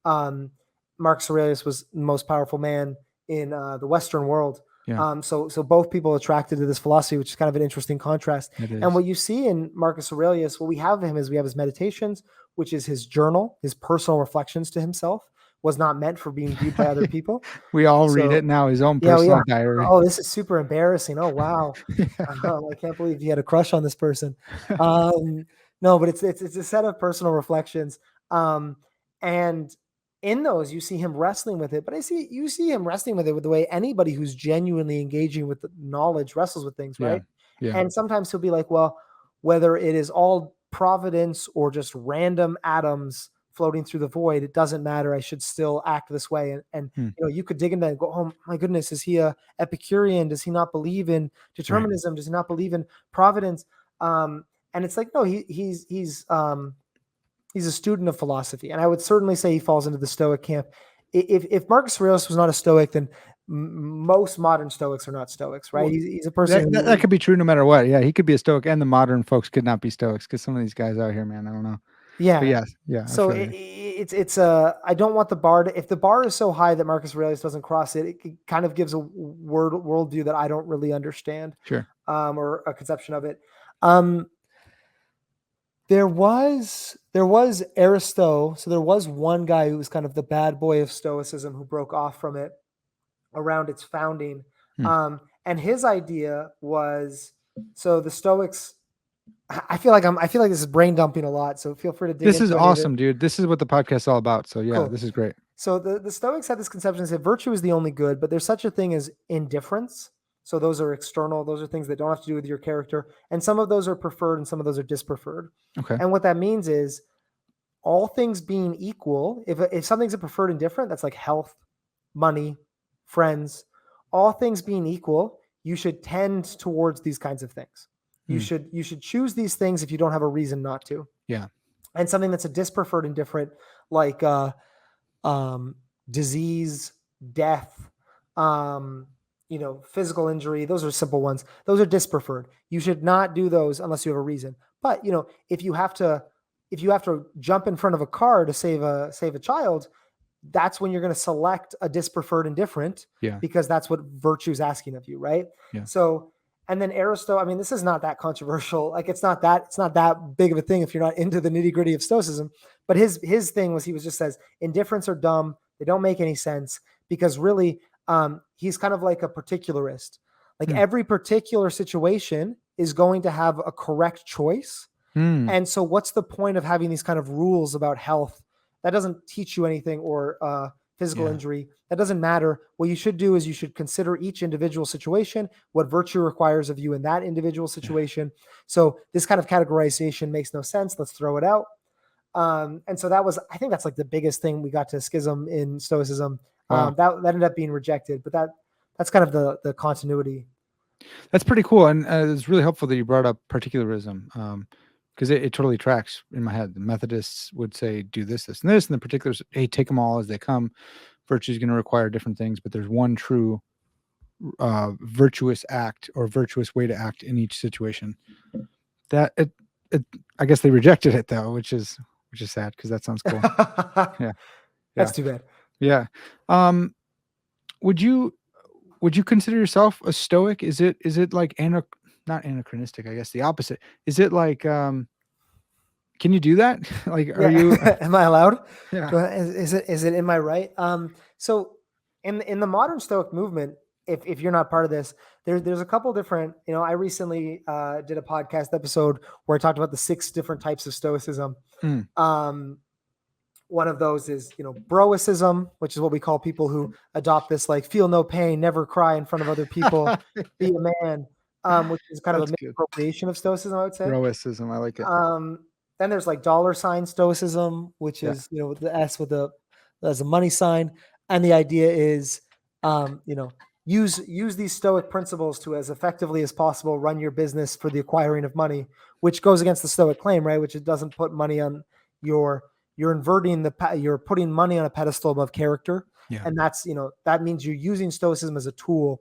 Marcus Aurelius was the most powerful man in the Western world. Yeah. So both people attracted to this philosophy, which is kind of an interesting contrast. It is. And what you see in Marcus Aurelius, what we have him is we have his meditations, which is his journal, his personal reflections to himself, was not meant for being viewed by other people. We all read So it now. His own yeah, personal diary. oh, this is super embarrassing. Oh wow, I can't believe he had a crush on this person. No, but it's a set of personal reflections, and in those you see him wrestling with it. But you see him wrestling with it with the way anybody who's genuinely engaging with the knowledge wrestles with things, Yeah. right? Yeah. And sometimes he'll be like, well, whether it is all providence or just random atoms floating through the void, it doesn't matter. I should still act this way. And you could dig into that and go, oh my goodness, is he a Epicurean? Does he not believe in determinism? Right. Does he not believe in providence? And it's like, no, he's a student of philosophy. And I would certainly say he falls into the Stoic camp. If Marcus Aurelius was not a Stoic, then most modern Stoics are not Stoics, right? Well, he's a person that could be true no matter what. Yeah, he could be a Stoic, and the modern folks could not be Stoics because some of these guys out here, man, I don't know. Yeah. But yes, yeah. So it's I don't want the bar if the bar is so high that Marcus Aurelius doesn't cross it, it kind of gives a worldview that I don't really understand. Sure. Or a conception of it. There was Aristo. So there was one guy who was kind of the bad boy of Stoicism who broke off from it around its founding. And his idea was, so the Stoics, I feel like this is brain dumping a lot. So feel free to dig into it. This is awesome, dude. This is what the podcast is all about. So yeah, Cool. This is great. So the Stoics had this conception that virtue is the only good, but there's such a thing as indifference. So those are external. Those are things that don't have to do with your character. And some of those are preferred and some of those are dispreferred. Okay. And what that means is all things being equal, if something's a preferred and different, that's like health, money, friends, all things being equal, you should tend towards these kinds of things. You should choose these things if you don't have a reason not to. Yeah. And something that's a dispreferred and different, like disease, death, physical injury, those are simple ones. Those are dispreferred. You should not do those unless you have a reason. But if you have to jump in front of a car to save a child, that's when you're going to select a dispreferred and different, because that's what virtue is asking of you, right? Yeah. So, and then Aristotle, I mean, this is not that controversial. Like it's not that big of a thing if you're not into the nitty gritty of Stoicism. But his thing was, he just says indifference are dumb. They don't make any sense, because really he's kind of like a particularist. Like every particular situation is going to have a correct choice. And so what's the point of having these kind of rules about health? That doesn't teach you anything, or physical injury. That doesn't matter. What you should do is you should consider each individual situation, what virtue requires of you in that individual situation. So this kind of categorization makes no sense. Let's throw it out. And so I think that's like the biggest thing we got to schism in Stoicism. Wow. That ended up being rejected, but that's kind of the continuity. That's pretty cool. And it's really helpful that you brought up particularism. because it totally tracks in my head. The Methodists would say, do this, this, and this, and the particulars, hey, take them all as they come. Virtue is going to require different things, but there's one true virtuous act or virtuous way to act in each situation. That it I guess they rejected it though, which is sad because that sounds cool. Yeah, yeah, That's too bad. yeah. Um, would you consider yourself a Stoic? Is it like not anachronistic? I guess the opposite. Is it like can you do that? Like, are Yeah. you? Am I allowed? Yeah. Go ahead. Is it in my right? So in the modern Stoic movement, if you're not part of this, there's a couple different. I recently did a podcast episode where I talked about the 6 different types of Stoicism. Mm. One of those is Broicism, which is what we call people who adopt this like feel no pain, never cry in front of other people, be a man, which is kind of a That's good. misappropriation of Stoicism, I would say. Broicism. I like it. Then there's like $ Stoicism, which Yeah. is the S with the as a money sign, and the idea is use these Stoic principles to as effectively as possible run your business for the acquiring of money, which goes against the Stoic claim, right? Which it doesn't put money on your you're putting money on a pedestal above character, Yeah. and that's that means you're using Stoicism as a tool.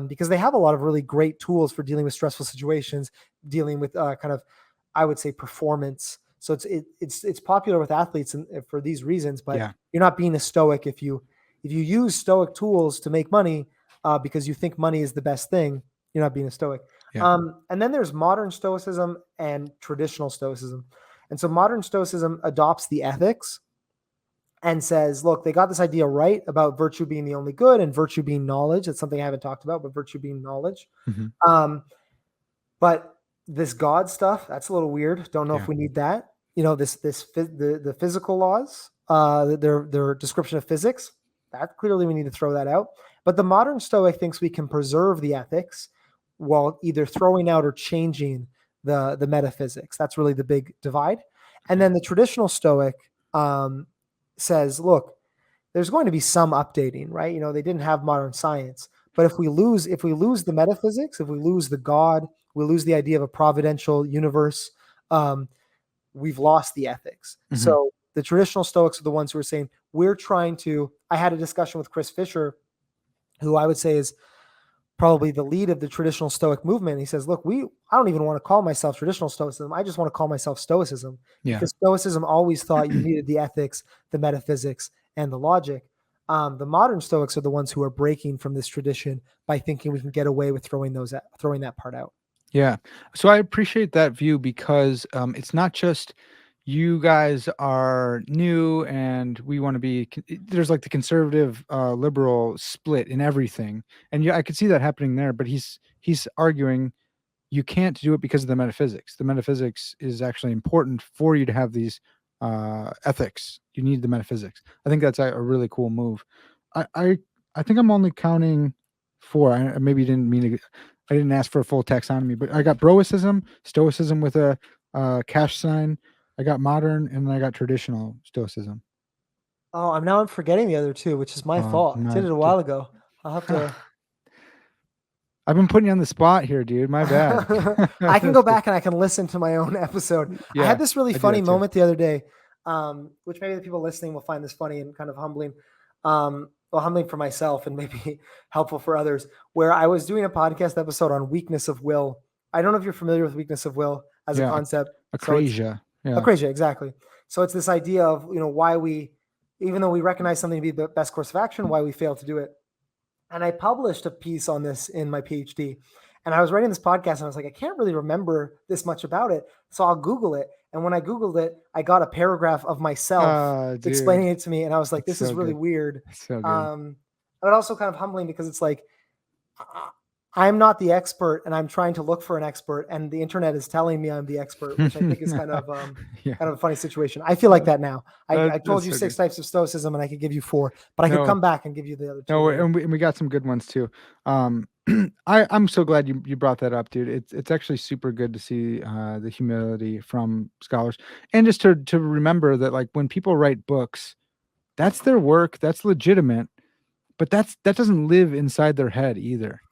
Because they have a lot of really great tools for dealing with stressful situations, dealing with kind of, I would say, performance. So it's popular with athletes for these reasons. But Yeah. you're not being a Stoic if you use Stoic tools to make money because you think money is the best thing. You're not being a Stoic. Yeah. And then there's modern Stoicism and traditional Stoicism. And so modern Stoicism adopts the ethics and says, look, they got this idea right about virtue being the only good and virtue being knowledge. It's something I haven't talked about, but virtue being knowledge. Mm-hmm. But this God stuff, that's a little weird. Don't know if Yeah. we need that. The physical laws, their description of physics, that clearly we need to throw that out. But the modern Stoic thinks we can preserve the ethics while either throwing out or changing the metaphysics. That's really the big divide. And then the traditional Stoic says, look, there's going to be some updating, right? They didn't have modern science, but if we lose the metaphysics, if we lose the God, we lose the idea of a providential universe, we've lost the ethics. Mm-hmm. So the traditional Stoics are the ones who are saying, I had a discussion with Chris Fisher, who I would say is probably the lead of the traditional Stoic movement. He says, look, I don't even want to call myself traditional Stoicism. I just want to call myself Stoicism, because Stoicism always thought you needed the ethics, the metaphysics, and the logic. The modern Stoics are the ones who are breaking from this tradition by thinking we can get away with throwing that part out. Yeah. So I appreciate that view because it's not just you guys are new and we want to be, there's like the conservative liberal split in everything. And yeah, I could see that happening there, but he's arguing you can't do it because of the metaphysics. The metaphysics is actually important for you to have these ethics. You need the metaphysics. I think that's a really cool move. I think I'm only counting 4. I maybe didn't mean to. I didn't ask for a full taxonomy, but I got Broicism, Stoicism with a cash sign. I got modern, and then I got traditional Stoicism. Oh, I'm forgetting the other 2, which is my fault. I did it a while ago. I'll have to. I've been putting you on the spot here, dude. My bad. I can go back and I can listen to my own episode. Yeah, I had this really funny moment the other day, which maybe the people listening will find this funny and kind of humbling. Humbling for myself and maybe helpful for others, where I was doing a podcast episode on weakness of will. I don't know if you're familiar with weakness of will as a concept. Acrasia. Acrasia, exactly. So it's this idea of, why we, even though we recognize something to be the best course of action, why we fail to do it. And I published a piece on this in my PhD. And I was writing this podcast and I was like, I can't really remember this much about it. So I'll Google it. And when I Googled it, I got a paragraph of myself explaining it to me. And I was like, this is really weird. So good. But also kind of humbling, because it's like, I'm not the expert and I'm trying to look for an expert, and the internet is telling me I'm the expert, which I think is kind of kind of a funny situation. I feel like that now. I told you 6 types of Stoicism and I could give you 4, but I could come back and give you the other 2. No, and we got some good ones too. I'm so glad you brought that up, dude. It's actually super good to see the humility from scholars, and just to remember that, like, when people write books, that's their work, that's legitimate, but that doesn't live inside their head either.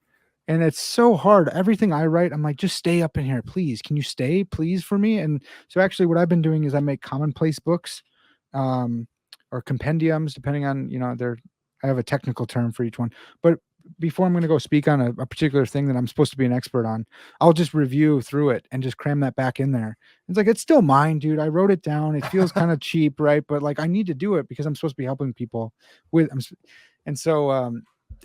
And it's so hard. Everything I write, I'm like, just stay up in here, please. Can you stay, please, for me? And so actually, what I've been doing is I make commonplace books, um, or compendiums, depending on their. I have a technical term for each one, but before I'm going to go speak on a particular thing that I'm supposed to be an expert on, I'll just review through it and just cram that back in there. It's like it's still mine, dude. I wrote it down. It feels kind of cheap, right? But like I need to do it because I'm supposed to be helping people with. And so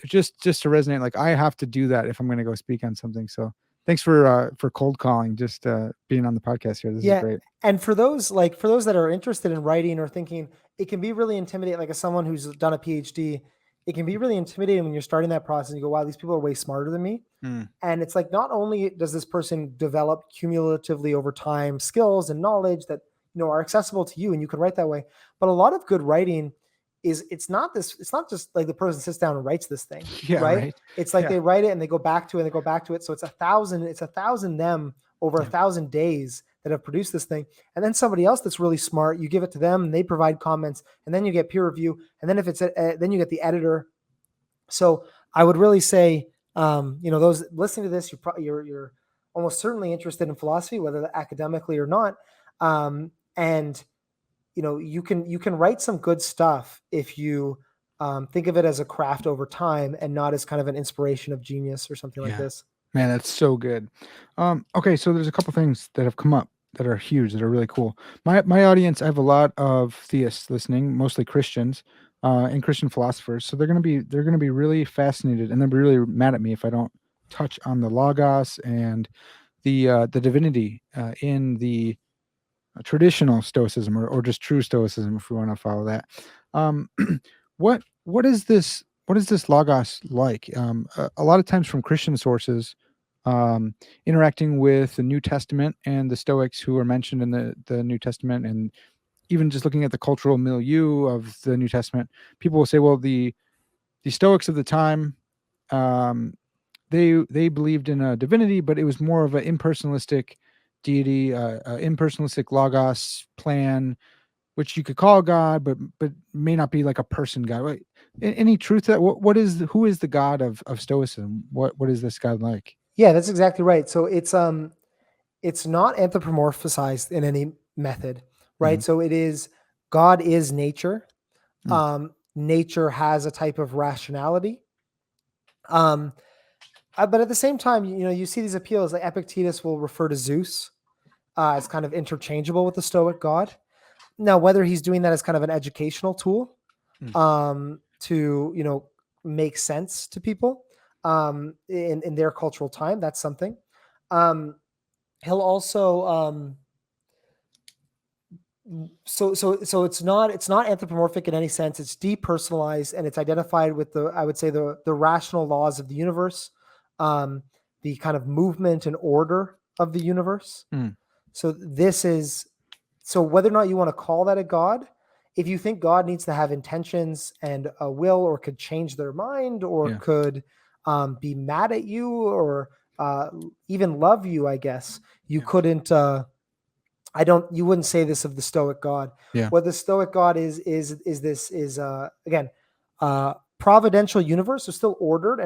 just to resonate, like I have to do that if I'm going to go speak on something. So thanks for cold calling, just being on the podcast here. This is Yeah. great. And for those that are interested in writing or thinking, it can be really intimidating. Like as someone who's done a PhD, it can be really intimidating when you're starting that process. You go, wow, these people are way smarter than me. Mm. And it's like, not only does this person develop cumulatively over time skills and knowledge that, are accessible to you and you can write that way, but a lot of good writing it's not just like the person sits down and writes this thing, Yeah, right? right. It's like Yeah, they write it and they go back to it and they go back to it. So it's a thousand them over a yeah, thousand days that have produced this thing. And then somebody else that's really smart, you give it to them and they provide comments, and then you get peer review. And then if it's then you get the editor. So I would really say, those listening to this, you're almost certainly interested in philosophy, whether academically or not. And you can write some good stuff if you think of it as a craft over time and not as kind of an inspiration of genius or something like yeah. this. Man, that's so good. Okay, so there's a couple things that have come up that are huge, that are really cool. My audience, I have a lot of theists listening, mostly Christians, and Christian philosophers. So they're gonna be really fascinated, and they'll be really mad at me if I don't touch on the logos and the divinity in the traditional Stoicism, or just true Stoicism, if we want to follow that. Um, what is this logos like? A lot of times from Christian sources, interacting with the New Testament and the Stoics who are mentioned in the New Testament, and even just looking at the cultural milieu of the New Testament, people will say, well, the Stoics of the time, um, they believed in a divinity, but it was more of an impersonalistic deity, impersonalistic logos plan, which you could call God, but may not be like a person God. Any truth to that? Who is the God of Stoicism? What is this God like? Yeah, that's exactly right. So it's not anthropomorphized in any method, right? Mhm. So God is nature. Mm. Nature has a type of rationality. Um, but at the same time, you see these appeals. Like Epictetus will refer to Zeus as kind of interchangeable with the Stoic God. Now, whether he's doing that as kind of an educational tool Mm. to make sense to people in their cultural time, that's something. He'll also so it's not anthropomorphic in any sense. It's depersonalized and it's identified with I would say the rational laws of the universe, um, the kind of movement and order of the universe. Mm. So whether or not you want to call that a god, if you think God needs to have intentions and a will, or could change their mind, or Yeah. could be mad at you, or uh, even love you, I guess you Yeah. couldn't. You wouldn't say this of the Stoic God. Yeah. What the Stoic God is again, providential universe, so still ordered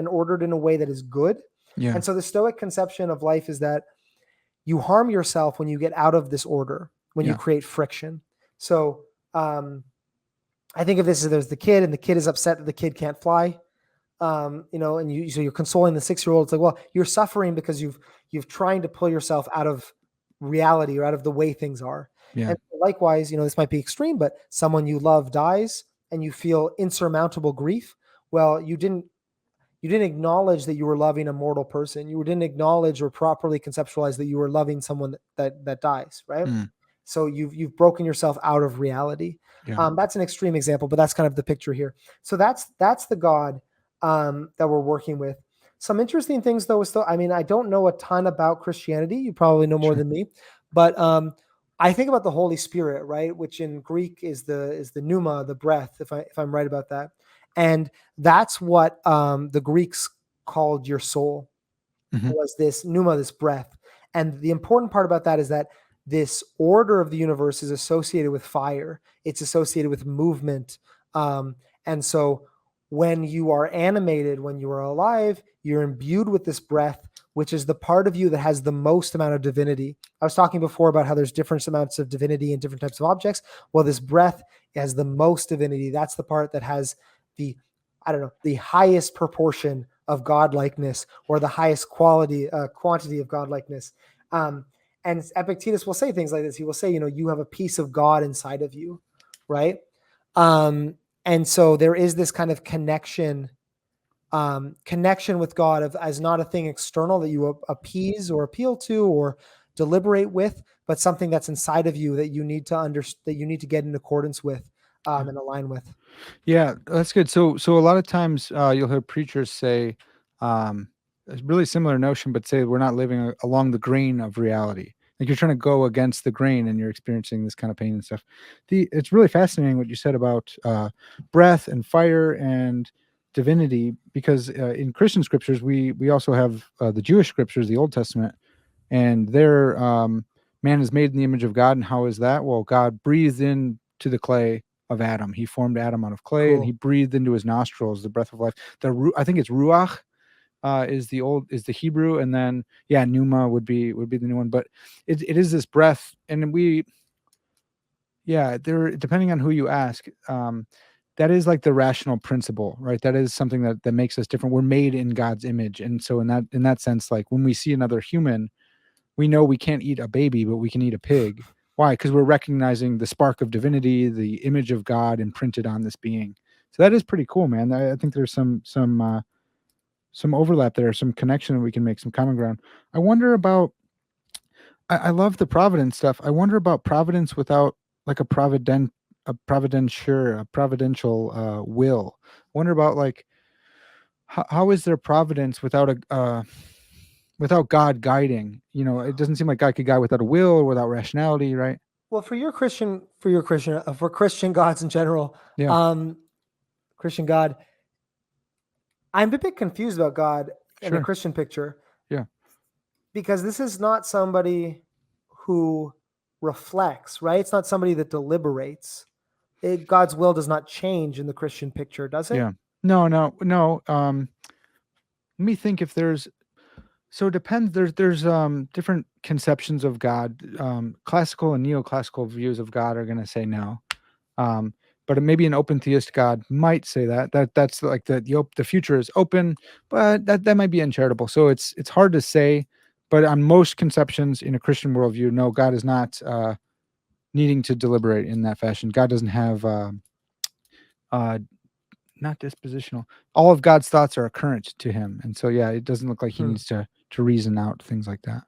in a way that is good. Yeah. And so the Stoic conception of life is that you harm yourself when you get out of this order, when you Yeah. create friction. So I think of this as there's the kid, and the kid is upset that the kid can't fly. So you're consoling the 6-year-old. It's like, well, you're suffering because you've trying to pull yourself out of reality, or out of the way things are. Yeah. And likewise, this might be extreme, but someone you love dies and you feel insurmountable grief. Well, you didn't acknowledge that you were loving a mortal person. You didn't acknowledge or properly conceptualize that you were loving someone that dies, right? Mm. So you've broken yourself out of reality. Yeah. That's an extreme example, but that's kind of the picture here. So that's the God that we're working with. Some interesting things, though, is still. I mean, I don't know a ton about Christianity. You probably know more Sure. than me, but I think about the Holy Spirit, right? Which in Greek is the pneuma, the breath. If I'm right about that, and that's what the Greeks called your soul, Hmm. was this pneuma, this breath. And the important part about that is that this order of the universe is associated with fire. It's associated with movement. And so when you are animated, when you are alive, you're imbued with this breath, which is the part of you that has the most amount of divinity. I was talking before about how there's different amounts of divinity in different types of objects. Well, this breath has the most divinity. That's the part that has the, I don't know, the highest proportion of godlikeness, or the highest quantity of godlikeness. And Epictetus will say things like this. He will say, you have a piece of God inside of you, right? And so there is this kind of connection with God as not a thing external that you appease or appeal to or deliberate with, but something that's inside of you that you need to get in accordance with and align with. Yeah, that's good. So a lot of times you'll hear preachers say a really similar notion, but say we're not living along the grain of reality. Like you're trying to go against the grain, and you're experiencing this kind of pain and stuff. It's really fascinating what you said about breath and fire and divinity, because in Christian scriptures we also have the Jewish scriptures, the Old Testament, and there man is made in the image of God. And how is that? Well, God breathed into the clay of Adam. He formed Adam out of clay, and he Cool. breathed into his nostrils the breath of life. I think it's ruach is the Hebrew, and then pneuma would be the new one. But it is this breath, and there, depending on who you ask, that is like the rational principle, right? That is something that makes us different. We're made in God's image, and so in that sense, like when we see another human, we know we can't eat a baby, but we can eat a pig. Why? Because we're recognizing the spark of divinity, the image of God imprinted on this being. So that is pretty cool, man. I think there's some overlap there, some connection that we can make, some common ground. I wonder about. I love the providence stuff. I wonder about providence without like a providential will. I wonder about like how is there providence without without God guiding? It doesn't seem like God could guide without a will or without rationality, right? Well, for Christian gods in general, Yeah, Christian God, I'm a bit confused about God in the sure. Christian picture, Yeah, because this is not somebody who reflects, right? It's not somebody that deliberates. God's will does not change in the Christian picture, does it? yeah. No, no, no. Let me think if there's. So it depends. There's different conceptions of God. Classical and neoclassical views of God are going to say no. Um, but maybe an open theist God might say that's like the future is open, but that might be uncharitable. So it's hard to say. But on most conceptions in a Christian worldview, no, God is not needing to deliberate in that fashion. God doesn't have uh, not dispositional. All of God's thoughts are current to him, and so it doesn't look like he Hmm. needs to reason out things like that.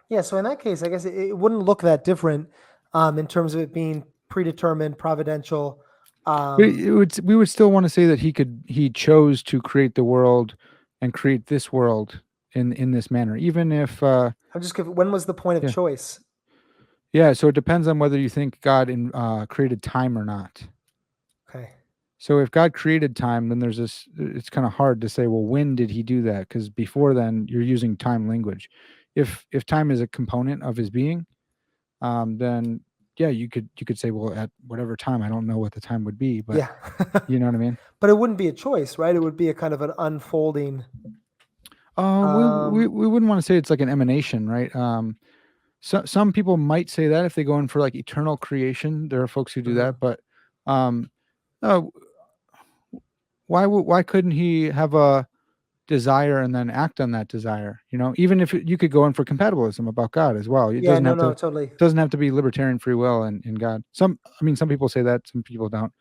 Yeah, so in that case, I guess it wouldn't look that different in terms of it being predetermined, providential. But Um, we would still want to say that he chose to create the world and create this world in this manner, even if when was the point of yeah, choice? so it depends on whether you think God created time or not. Okay. So if God created time, then there's this. It's kind of hard to say, well, when did he do that? Because before then, you're using time language. If time is a component of his being, then you could say, well, at whatever time, I don't know what the time would be, but Yeah. you know what I mean. But it wouldn't be a choice, right? It would be a kind of an unfolding. We wouldn't want to say it's like an emanation, right? Some people might say that if they go in for like eternal creation. There are folks who do Mhm. that, but um, uh, why couldn't he have a desire and then act on that desire? Even if you could go in for compatibilism about God as well. It Yeah, doesn't no, have no, to totally. doesn't have to be libertarian free will in God. Some people say that, some people don't.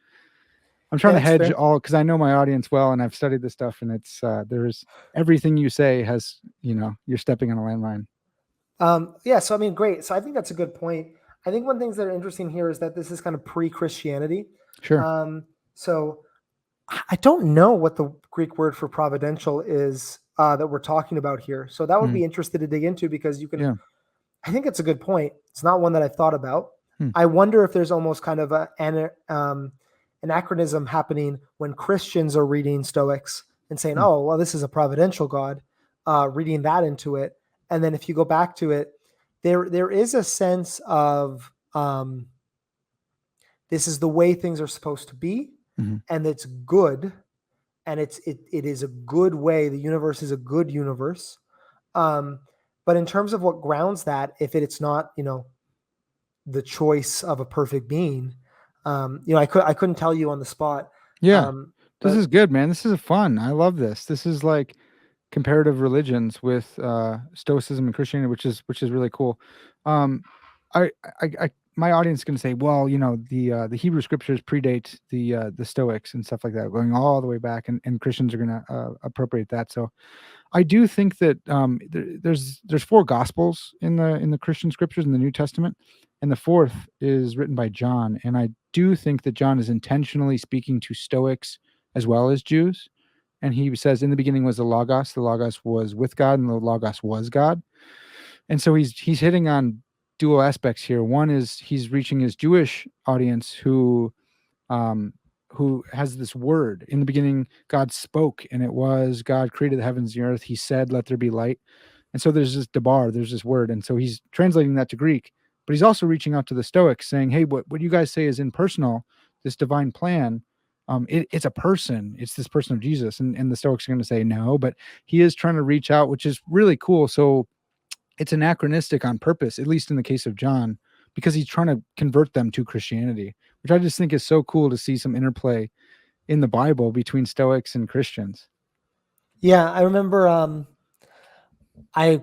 I'm trying Yeah, to that's hedge fair. all because I know my audience well and I've studied this stuff, and it's there's everything you say has you're stepping on a landmine. Yeah, so I mean, great. So I think that's a good point. I think one things that are interesting here is that this is kind of pre-Christianity. Sure. So I don't know what the Greek word for providential is that we're talking about here. So that would Mm, be interested to dig into, because you can. yeah. I think it's a good point. It's not one that I've thought about. Hmm. I wonder if there's almost kind of an anachronism happening when Christians are reading Stoics and saying, Hmm. "Oh, well, this is a providential God," reading that into it, and then if you go back to it, there is a sense of this is the way things are supposed to be, Mhm. and it's good. and it is a good way. The universe is a good universe. But in terms of what grounds that, if it's not, the choice of a perfect being, I couldn't tell you on the spot. Yeah. This But is good, man. This is fun. I love this. This is like comparative religions with Stoicism and Christianity, which is really cool. Um, my audience is going to say, well, the Hebrew scriptures predate the Stoics and stuff like that, going all the way back, and Christians are going to appropriate that. So I do think that there's four gospels in the Christian scriptures in the New Testament, and the fourth is written by John. And I do think that John is intentionally speaking to Stoics as well as Jews. And he says, "In the beginning was the Logos. The Logos was with God, and the Logos was God." And so he's hitting on dual aspects here. One is he's reaching his Jewish audience um, who has this word. In the beginning, God spoke, and it was God created the heavens and the earth. He said, "Let there be light." And so there's this debar, there's this word. And so he's translating that to Greek, but he's also reaching out to the Stoics saying, hey, what you guys say is impersonal, this divine plan. It's a person, it's this person of Jesus. And the Stoics are going to say no, but he is trying to reach out, which is really cool. So it's anachronistic on purpose, at least in the case of John, because he's trying to convert them to Christianity, which I just think is so cool to see some interplay in the Bible between Stoics and Christians. yeah, I remember I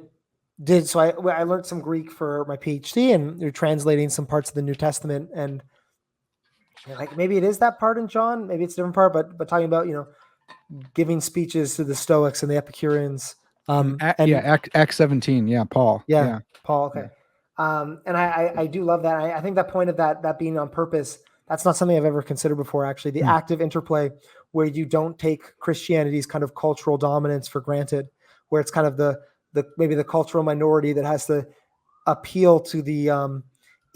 did so I learned some Greek for my PhD, and you're translating some parts of the New Testament, and like maybe it is that part in John, maybe it's a different part, but talking about giving speeches to the Stoics and the Epicureans, and Acts 17. Yeah, Paul. yeah, Yeah. Paul. Yeah. Okay. And I do love that. I think that point of that being on purpose, that's not something I've ever considered before, actually. The Hmm. active interplay where you don't take Christianity's kind of cultural dominance for granted, where it's kind of the maybe the cultural minority that has to appeal to the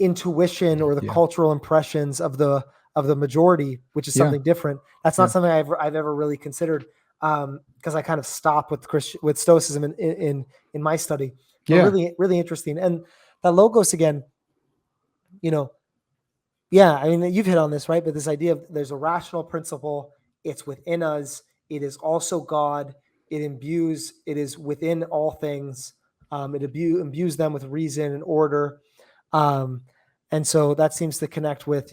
intuition or the Yeah. cultural impressions of the majority, which is Yeah. something different. That's Yeah. not something I've ever really considered, because I kind of stopped with Stoicism in my study. But Yeah. really, really interesting. And that logos again, yeah, I mean, you've hit on this, right? But this idea of there's a rational principle, it's within us, it is also God, it is within all things, it imbues them with reason and order. Um, and so that seems to connect with,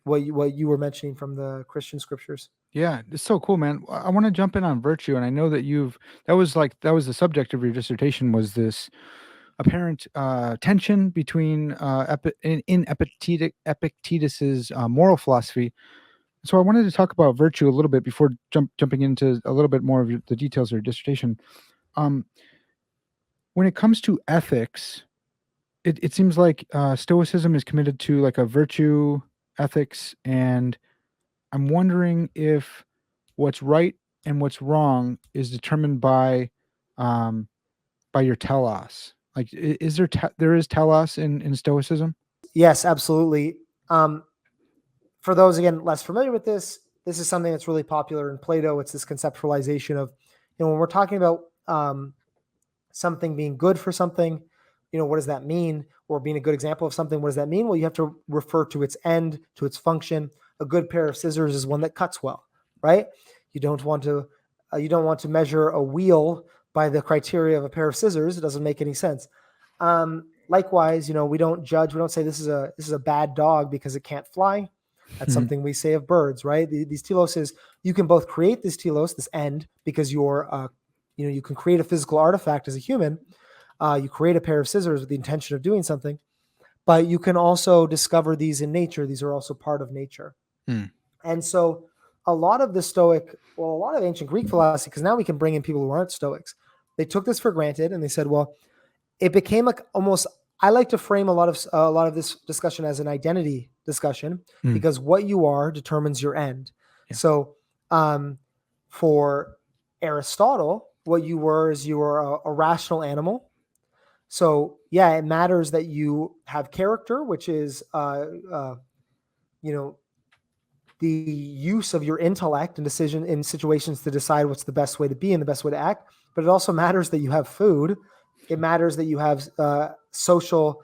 what you were mentioning from the Christian scriptures. Yeah. It's so cool, man. I want to jump in on virtue. And I know that that was the subject of your dissertation, was this apparent tension between in Epictetus's moral philosophy. So I wanted to talk about virtue a little bit before jumping into a little bit more of the details of your dissertation. Um, when it comes to ethics, it seems like Stoicism is committed to like a virtue ethics, and I'm wondering if what's right and what's wrong is determined um, by your telos. Like, is there is telos in Stoicism? Yes, absolutely. Um, for those again less familiar with this is something that's really popular in Plato. It's this conceptualization of, when we're talking about something being good for something, what does that mean? Or being a good example of something, what does that mean? Well, you have to refer to its end, to its function. A good pair of scissors is one that cuts well, right? You don't want to measure a wheel by the criteria of a pair of scissors. It doesn't make any sense. Likewise, we don't judge. We don't say this is a bad dog because it can't fly. That's Mhm. something we say of birds, right? These teloses, you can both create this telos, this end, because you can create a physical artifact as a human. You create a pair of scissors with the intention of doing something, but you can also discover these in nature. These are also part of nature. Mm. And so a lot of a lot of ancient Greek philosophy, because now we can bring in people who aren't Stoics, they took this for granted and they said, well, it became like almost, I like to frame a lot of this discussion as an identity discussion, Mm. because what you are determines your end. Yeah. So for Aristotle, what you were is you were a rational animal. So yeah, it matters that you have character, which is you know the use of your intellect and decision in situations to decide what's the best way to be and the best way to act. But it also matters that you have food. It matters that you have social,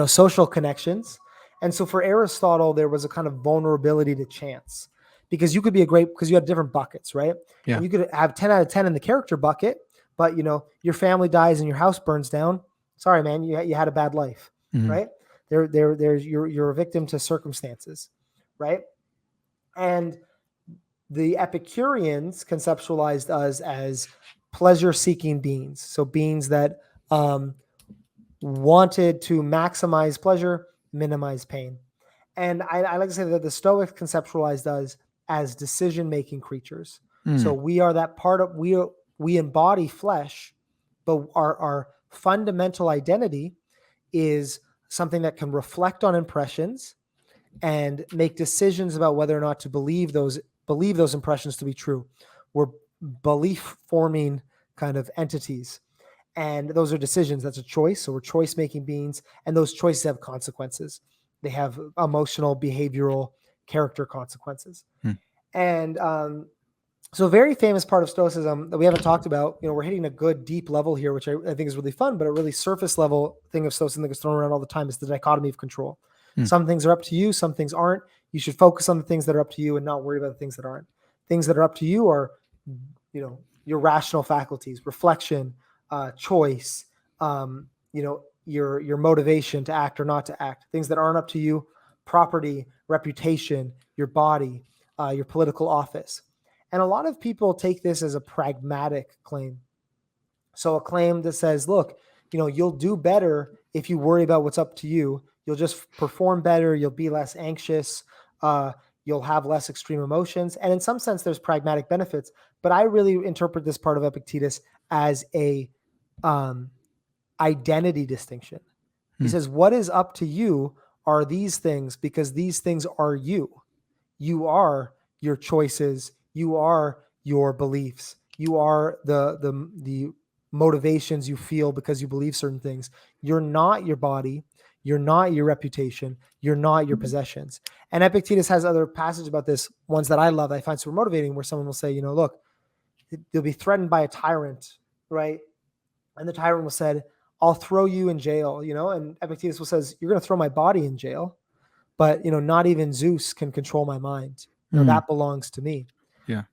social connections. And so for Aristotle, there was a kind of vulnerability to chance, because you could be a great, because you had different buckets, right? Yeah. And you could have 10 out of 10 in the character bucket, but your family dies and your house burns down. Sorry, man, you had a bad life, right? You're a victim to circumstances, right? And the Epicureans conceptualized us as pleasure-seeking beings. So beings that wanted to maximize pleasure, minimize pain. And I like to say that the Stoics conceptualized us as decision-making creatures. So we are that part of, we embody flesh, but our fundamental identity is something that can reflect on impressions and make decisions about whether or not to believe those impressions to be true. We're belief forming kind of entities. And those are decisions. That's a choice. So we're choice making beings, and those choices have consequences. They have emotional, behavioral, character consequences. And so a very famous part of Stoicism that we haven't talked about, we're hitting a good deep level here, which I think is really fun, but a really surface level thing of Stoicism that gets thrown around all the time is the dichotomy of control. Some things are up to you, some things aren't. You should focus on the things that are up to you and not worry about the things that aren't. Things that are up to you are, your rational faculties, reflection, choice, your motivation to act or not to act. Things that aren't up to you, property, reputation, your body, your political office. And a lot of people take this as a pragmatic claim. So a claim that says, look, you'll do better if you worry about what's up to you. You'll just perform better. You'll be less anxious. You'll have less extreme emotions. And in some sense, there's pragmatic benefits. But I really interpret this part of Epictetus as a identity distinction. He says, what is up to you are these things, because these things are you. You are your choices. You are your beliefs. You are the motivations you feel because you believe certain things. You're not your body. You're not your reputation. You're not your possessions. And Epictetus has other passages about this, ones that I love, that I find super motivating, where someone will say, look, you'll be threatened by a tyrant, right? And the tyrant will say, I'll throw you in jail, and Epictetus will says, you're going to throw my body in jail, but, not even Zeus can control my mind. That belongs to me. Yeah.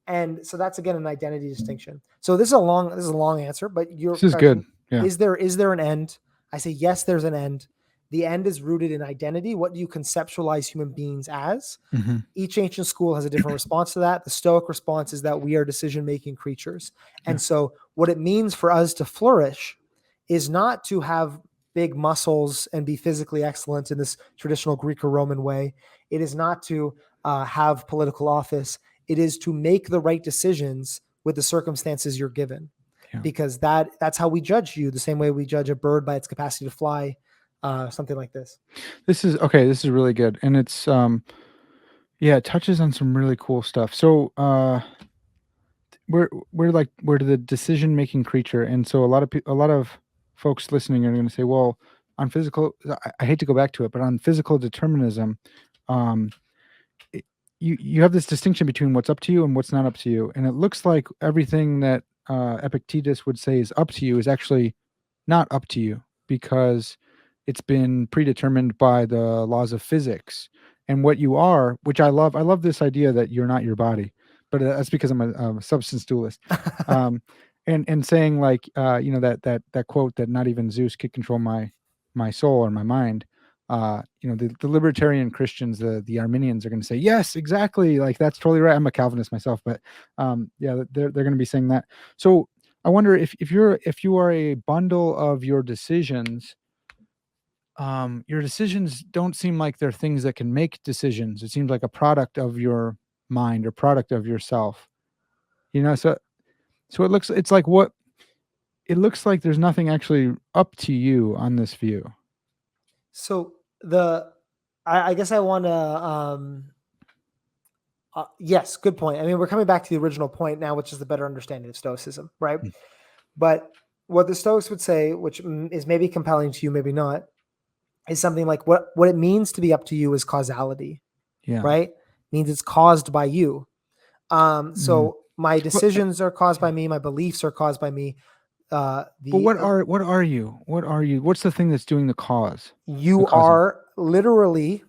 And so that's, again, an identity distinction. So this is a long answer, but This is good. Yeah. Is there an end? I say, yes, there's an end. The end is rooted in identity. What do you conceptualize human beings as? Each ancient school has a different response to that. The Stoic response is that we are decision-making creatures. And so what it means for us to flourish is not to have big muscles and be physically excellent in this traditional Greek or Roman way. It is not to have political office. It is to make the right decisions with the circumstances you're given, because that's how we judge you, the same way we judge a bird by its capacity to fly, something like this. This is really good. And it's, it touches on some really cool stuff. So, we're the decision-making creature. And so a lot of folks listening are going to say, well, on physical, I hate to go back to it, but on physical determinism, you have this distinction between what's up to you and what's not up to you. And it looks like everything that Epictetus would say is up to you is actually not up to you, because it's been predetermined by the laws of physics. And what you are, which I love this idea that you're not your body, but that's because I'm a substance dualist. And saying, like, that quote that not even Zeus could control my soul or my mind. The libertarian Christians, the Arminians, are going to say, yes, exactly, like that's totally right. I'm a Calvinist myself, but they're going to be saying that. So I wonder if you are a bundle of your decisions don't seem like they're things that can make decisions. It seems like a product of your mind or product of yourself. So it looks like there's nothing actually up to you on this view. So I guess I want to, yes, good point. I mean, we're coming back to the original point now, which is the better understanding of Stoicism, right? But what the Stoics would say, which is maybe compelling to you, maybe not, is something like what it means to be up to you is causality, right? It means it's caused by you. So my decisions are caused by me. My beliefs are caused by me. But what are you? What's the thing that's doing the cause? You are literally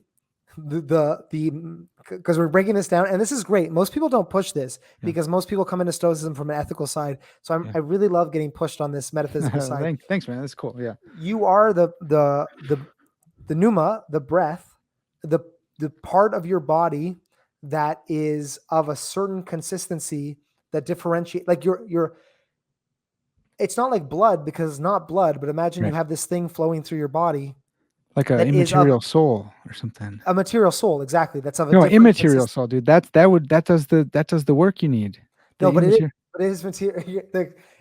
because we're breaking this down, and this is great. Most people don't push this Yeah. because most people come into Stoicism from an ethical side. So Yeah. I really love getting pushed on this metaphysical side. Thanks, man. That's cool. Yeah. You are the pneuma, the breath, the the part of your body that is of a certain consistency that differentiate, like your it's not like blood because it's not blood, but imagine you Right. have this thing flowing through your body Like a that is of immaterial soul or something. a material soul, exactly. That's of a No, different immaterial consistency. soul, dude. That does the work you need. No, The immaterial. but it is material.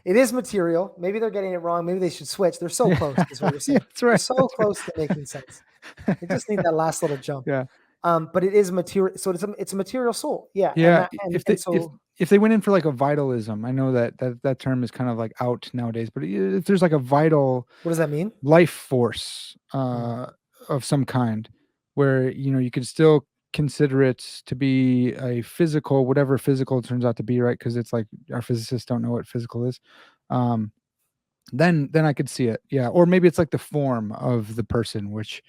It is material. Maybe they're getting it wrong. Maybe they should switch. They're so Yeah. close, is what you're Yeah, saying. that's They're right. so That's close to making sense. right. They just need that last little jump. Yeah. But it is material. So it's a material soul. Yeah. And Yeah. that If and they so if they went in for like a vitalism, I know that term is kind of like out nowadays, but if there's like a vital what does that mean? life force Hmm. of some kind, where you could still consider it to be a physical, whatever physical turns out to be, right? Because it's like our physicists don't know what physical is. Um, then I could see it, yeah. Or maybe it's like the form of the person, which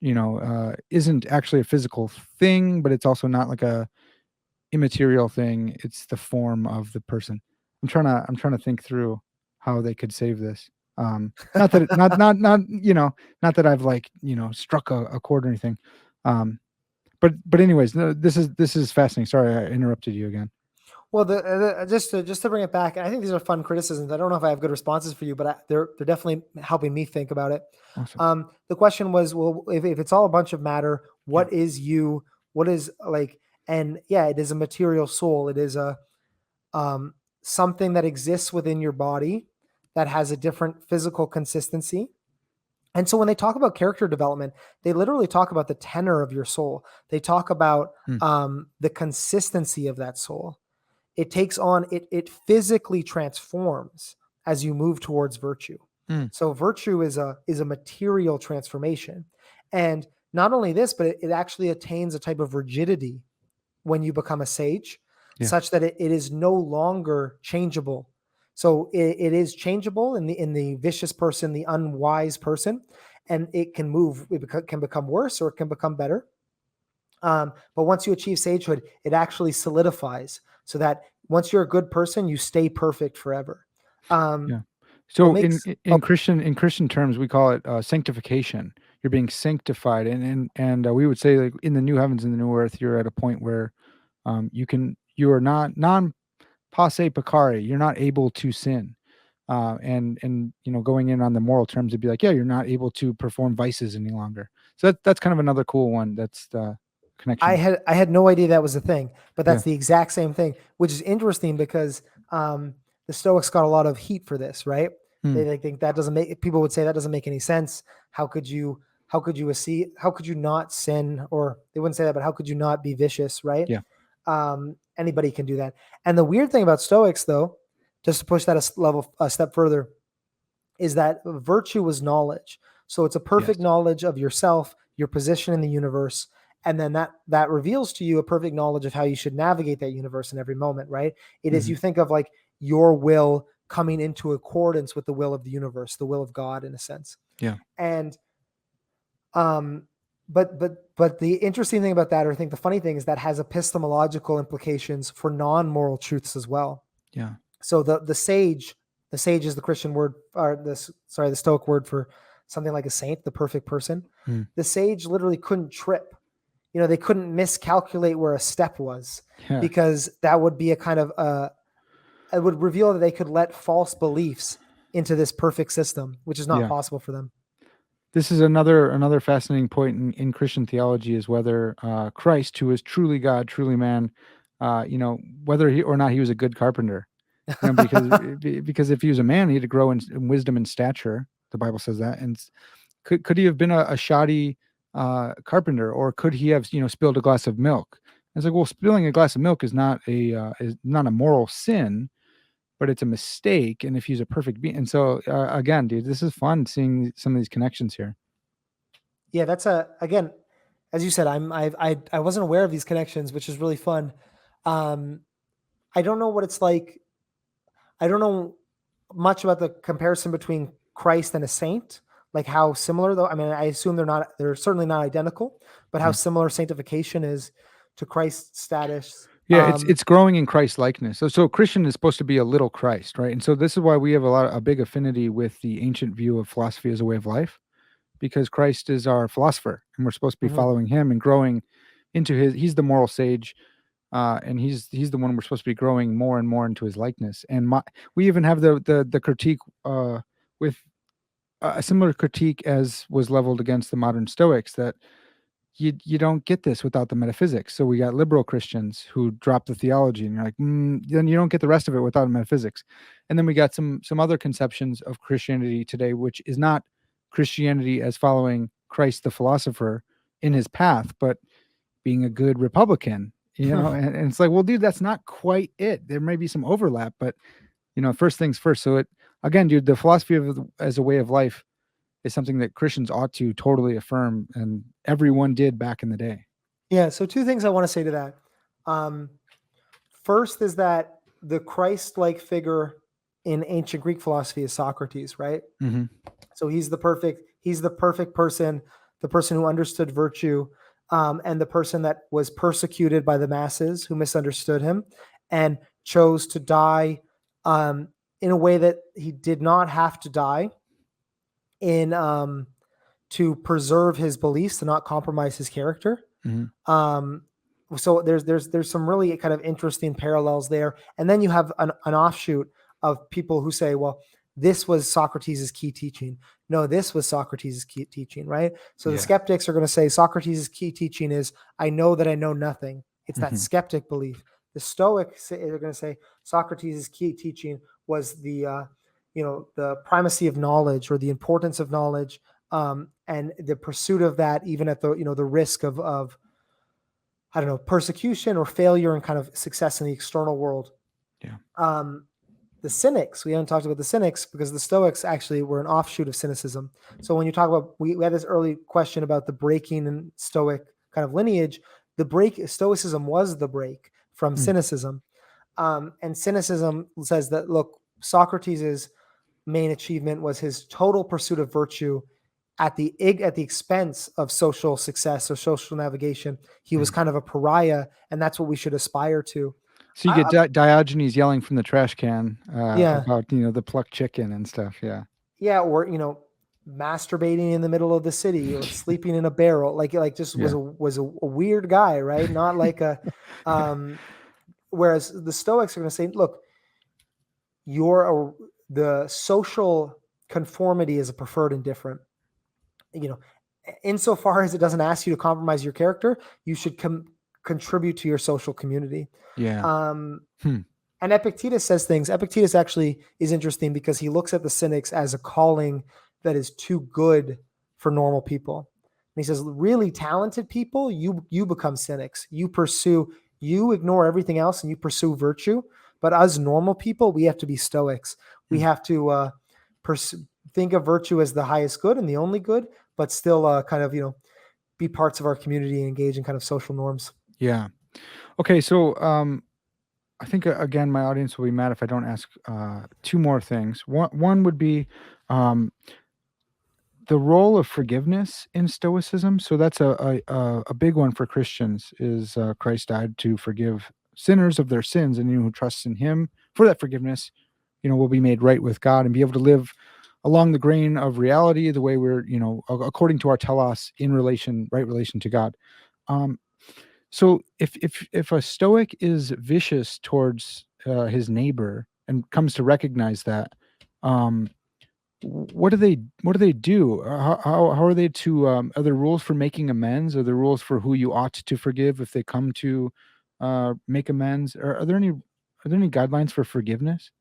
isn't actually a physical thing, but it's also not like a immaterial thing. It's the form of the person. I'm trying to think through how they could save this. Not that not that I've like struck a chord or anything. But anyways, no, this is fascinating. Sorry, I interrupted you again. Well, just to bring it back, and I think these are fun criticisms. I don't know if I have good responses for you, but they're definitely helping me think about it. Awesome. The question was, well, if it's all a bunch of matter, Yeah. what is you? What is like? And yeah, it is a material soul. It is a um, something that exists within your body that has a different physical consistency. And so when they talk about character development, they literally talk about the tenor of your soul. They talk about Hmm. the consistency of that soul. It takes on it physically transforms as you move towards virtue. Hmm. So virtue is a material transformation. And not only this, but it actually attains a type of rigidity when you become a sage, Yeah. such that it is no longer changeable. So it is changeable in the vicious person, the unwise person, and it can move. It can become worse or it can become better. But once you achieve sagehood, it actually solidifies so that once you're a good person, you stay perfect forever. Um, Yeah. what So in makes in Christian terms, we call it sanctification. You're being sanctified, and we would say like in the new heavens and the new earth, you're at a point where you are not non passe peccare. You're not able to sin. And going in on the moral terms, it'd be like, yeah, you're not able to perform vices any longer. So that's kind of another cool one. That's the I connection. had I had no idea that was a thing, but Yeah. that's the exact same thing, which is interesting because the Stoics got a lot of heat for this, right? Hmm. They think that doesn't make people would say that doesn't make any sense. How could you not sin? Or they wouldn't say that, but how could you not be vicious, right? Yeah. Anybody can do that. And the weird thing about Stoics, though, just to push that a step further, is that virtue was knowledge. So it's a perfect Yes. knowledge of yourself, your position in the universe, and then that reveals to you a perfect knowledge of how you should navigate that universe in every moment, right? It is, Hmm. you think of like your will coming into accordance with the will of the universe, the will of God in a sense. Yeah. And um but the interesting thing about that, or I think the funny thing, is that has epistemological implications for non-moral truths as well. Yeah. So the sage is the Christian word, or the Stoic word for something like a saint, the perfect person. Hmm. The sage literally couldn't trip. They couldn't miscalculate where a step was, Yeah. because that would be a kind of it would reveal that they could let false beliefs into this perfect system, which is not Yeah. possible for them. This is another fascinating point in Christian theology, is whether Christ, who is truly God, truly man, whether he or not he was a good carpenter. Because if he was a man, he had to grow in wisdom and stature. The Bible says that. And could he have been a shoddy carpenter, or could he have spilled a glass of milk? And it's like, well, spilling a glass of milk is not a moral sin, but it's a mistake. And if he's a perfect being, and so again, dude, this is fun seeing some of these connections here. Yeah, again, as you said, I wasn't aware of these connections, which is really fun. Um, I don't know what it's like. I don't know much about the comparison between Christ and a saint. like how similar though? I mean, I assume they're certainly not identical, but how Mhm. similar sanctification is to Christ's status. Yeah, it's growing in Christ likeness. So Christian is supposed to be a little Christ, right? And so this is why we have a big affinity with the ancient view of philosophy as a way of life, because Christ is our philosopher, and we're supposed to be Mhm. following him and growing into his. He's the moral sage, and he's the one we're supposed to be growing more and more into his likeness. And we even have the critique with a similar critique as was leveled against the modern Stoics, that you don't get this without the metaphysics. So we got liberal Christians who drop the theology, and you're like, then you don't get the rest of it without metaphysics. And then we got some other conceptions of Christianity today, which is not Christianity as following Christ the philosopher in his path, but being a good Republican. And it's like, well, dude, that's not quite it. There may be some overlap, but first things first. So again, dude, the philosophy as a way of life is something that Christians ought to totally affirm, and everyone did back in the day. Yeah. So two things I want to say to that. Um, First is that the Christ-like figure in ancient Greek philosophy is Socrates, right? Mm-hmm. So he's the perfect person, the person who understood virtue, and the person that was persecuted by the masses who misunderstood him and chose to die in a way that he did not have to die in to preserve his beliefs, to not compromise his character. Mm-hmm. Um, so there's some really kind of interesting parallels there. And then you have an offshoot of people who say, well, this was Socrates' key teaching. No, this was Socrates' key teaching, right? So the Yeah. skeptics are going to say Socrates' key teaching is, I know that I know nothing. It's that Mm-hmm. skeptic belief. The Stoics are going to say Socrates' key teaching was the primacy of knowledge, or the importance of knowledge, and the pursuit of that, even at the risk of I don't know, persecution or failure and kind of success in the external world. Yeah. Um, the Cynics, we haven't talked about the Cynics because the Stoics actually were an offshoot of Cynicism. So when you talk about, we had this early question about the breaking in Stoic kind of lineage. Stoicism was the break from Mm. Cynicism. And Cynicism says that, look, Socrates' main achievement was his total pursuit of virtue at the expense of social success or social navigation. He was Mm. kind of a pariah, and that's what we should aspire to. So you get Diogenes yelling from the trash can Yeah, about the plucked chicken and stuff. Yeah. yeah, or masturbating in the middle of the city, or sleeping in a barrel, like just Yeah. was a weird guy, right? Not like a. Um, Whereas the Stoics are going to say, look, the social conformity is a preferred indifferent. Insofar as it doesn't ask you to compromise your character, you should contribute to your social community. Yeah. Um, Hmm. and Epictetus says things. Epictetus actually is interesting because he looks at the Cynics as a calling that is too good for normal people. And he says, really talented people, you become cynics. You ignore everything else and you pursue virtue. But us normal people, we have to be Stoics. We Hmm. have to think of virtue as the highest good and the only good, but still kind of be parts of our community and engage in kind of social norms. Yeah. Okay. So I think again, my audience will be mad if I don't ask two more things. One would be um, the role of forgiveness in Stoicism. So that's a big one for Christians. Is Christ died to forgive sinners of their sins, and who trusts in Him for that forgiveness, will be made right with God and be able to live along the grain of reality, the way we're, according to our telos, in right relation to God. Um, so if a Stoic is vicious towards his neighbor and comes to recognize that, um, what do they do? How are they to are there rules for making amends? Are there rules for who you ought to forgive if they come to make amends? Or are there any guidelines for forgiveness?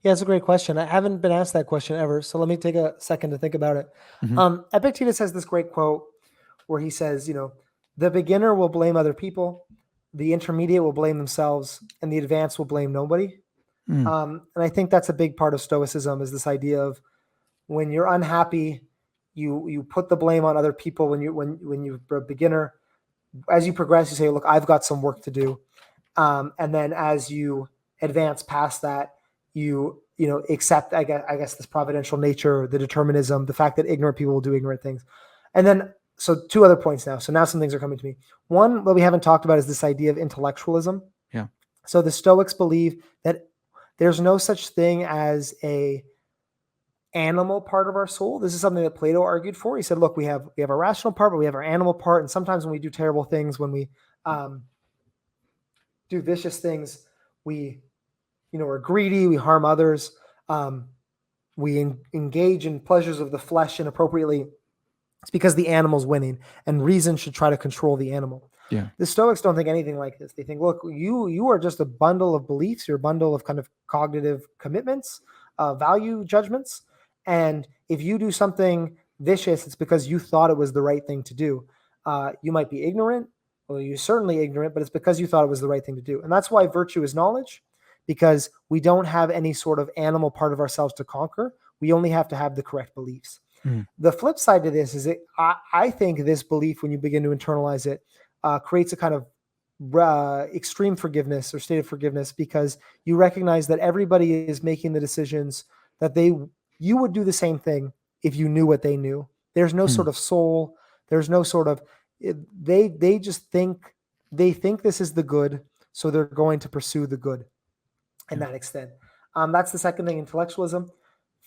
Yeah, it's a great question. I haven't been asked that question ever, so let me take a second to think about it. Hmm. Epictetus has this great quote where he says, the beginner will blame other people, the intermediate will blame themselves, and the advanced will blame nobody. Mm. And I think that's a big part of Stoicism, is this idea of, when you're unhappy, you put the blame on other people. When you're a beginner, as you progress, you say, look, I've got some work to do. And then as you advance past that, accept, I guess this providential nature, the determinism, the fact that ignorant people will do ignorant things. And then, so two other points now. So now some things are coming to me. One, what we haven't talked about is this idea of intellectualism. Yeah. So the Stoics believe that there's no such thing as a animal part of our soul. This is something that Plato argued for. He said, look, we have a rational part, but we have our animal part. And sometimes when we do terrible things, when we do vicious things, we, we're greedy, we harm others, we engage in pleasures of the flesh inappropriately. It's because the animal's winning, and reason should try to control the animal. Yeah. The Stoics don't think anything like this. They think, look, you are just a bundle of beliefs. You're a bundle of kind of cognitive commitments, value judgments. And if you do something vicious, it's because you thought it was the right thing to do. You might be ignorant. Well, you're certainly ignorant, but it's because you thought it was the right thing to do. And that's why virtue is knowledge, because we don't have any sort of animal part of ourselves to conquer. We only have to have the correct beliefs. The flip side to this is I think this belief, when you begin to internalize it, creates a kind of extreme forgiveness or state of forgiveness, because you recognize that everybody is making the decisions that you would do the same thing if you knew what they knew. There's no sort of soul. There's no sort of, they just think this is the good, so they're going to pursue the good in that extent. That's the second thing, intellectualism.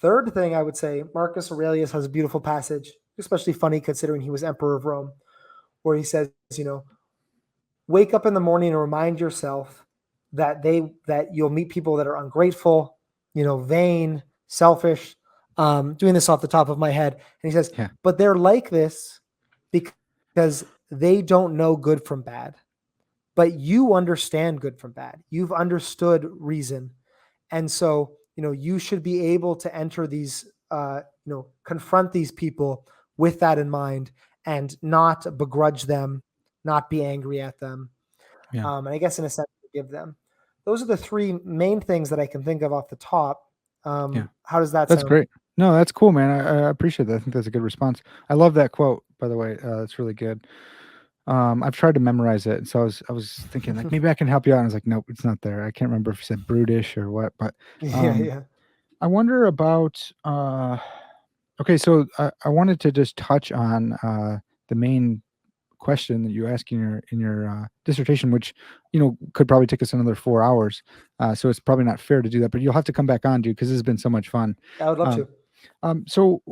Third thing, I would say, Marcus Aurelius has a beautiful passage, especially funny considering he was emperor of Rome, where he says, wake up in the morning and remind yourself that you'll meet people that are ungrateful, vain, selfish. Doing this off the top of my head. And he says, but they're like this because they don't know good from bad. But you understand good from bad. You've understood reason. And so, you should be able to enter these, confront these people with that in mind and not begrudge them, not be angry at them. And I guess in a sense, forgive them. Those are the three main things that I can think of off the top. How does that That's sound? great. No, that's cool, man. I appreciate that. I think that's a good response. I love that quote, by the way. It's really good. I've tried to memorize it, so I was thinking like maybe I can help you out. And I was like, nope, it's not there. I can't remember if you said brutish or what, but I wonder about. Okay, so I wanted to just touch on the main question that you ask in your dissertation, which could probably take us another 4 hours. So it's probably not fair to do that, but you'll have to come back on, dude, because this has been so much fun. I would love to. So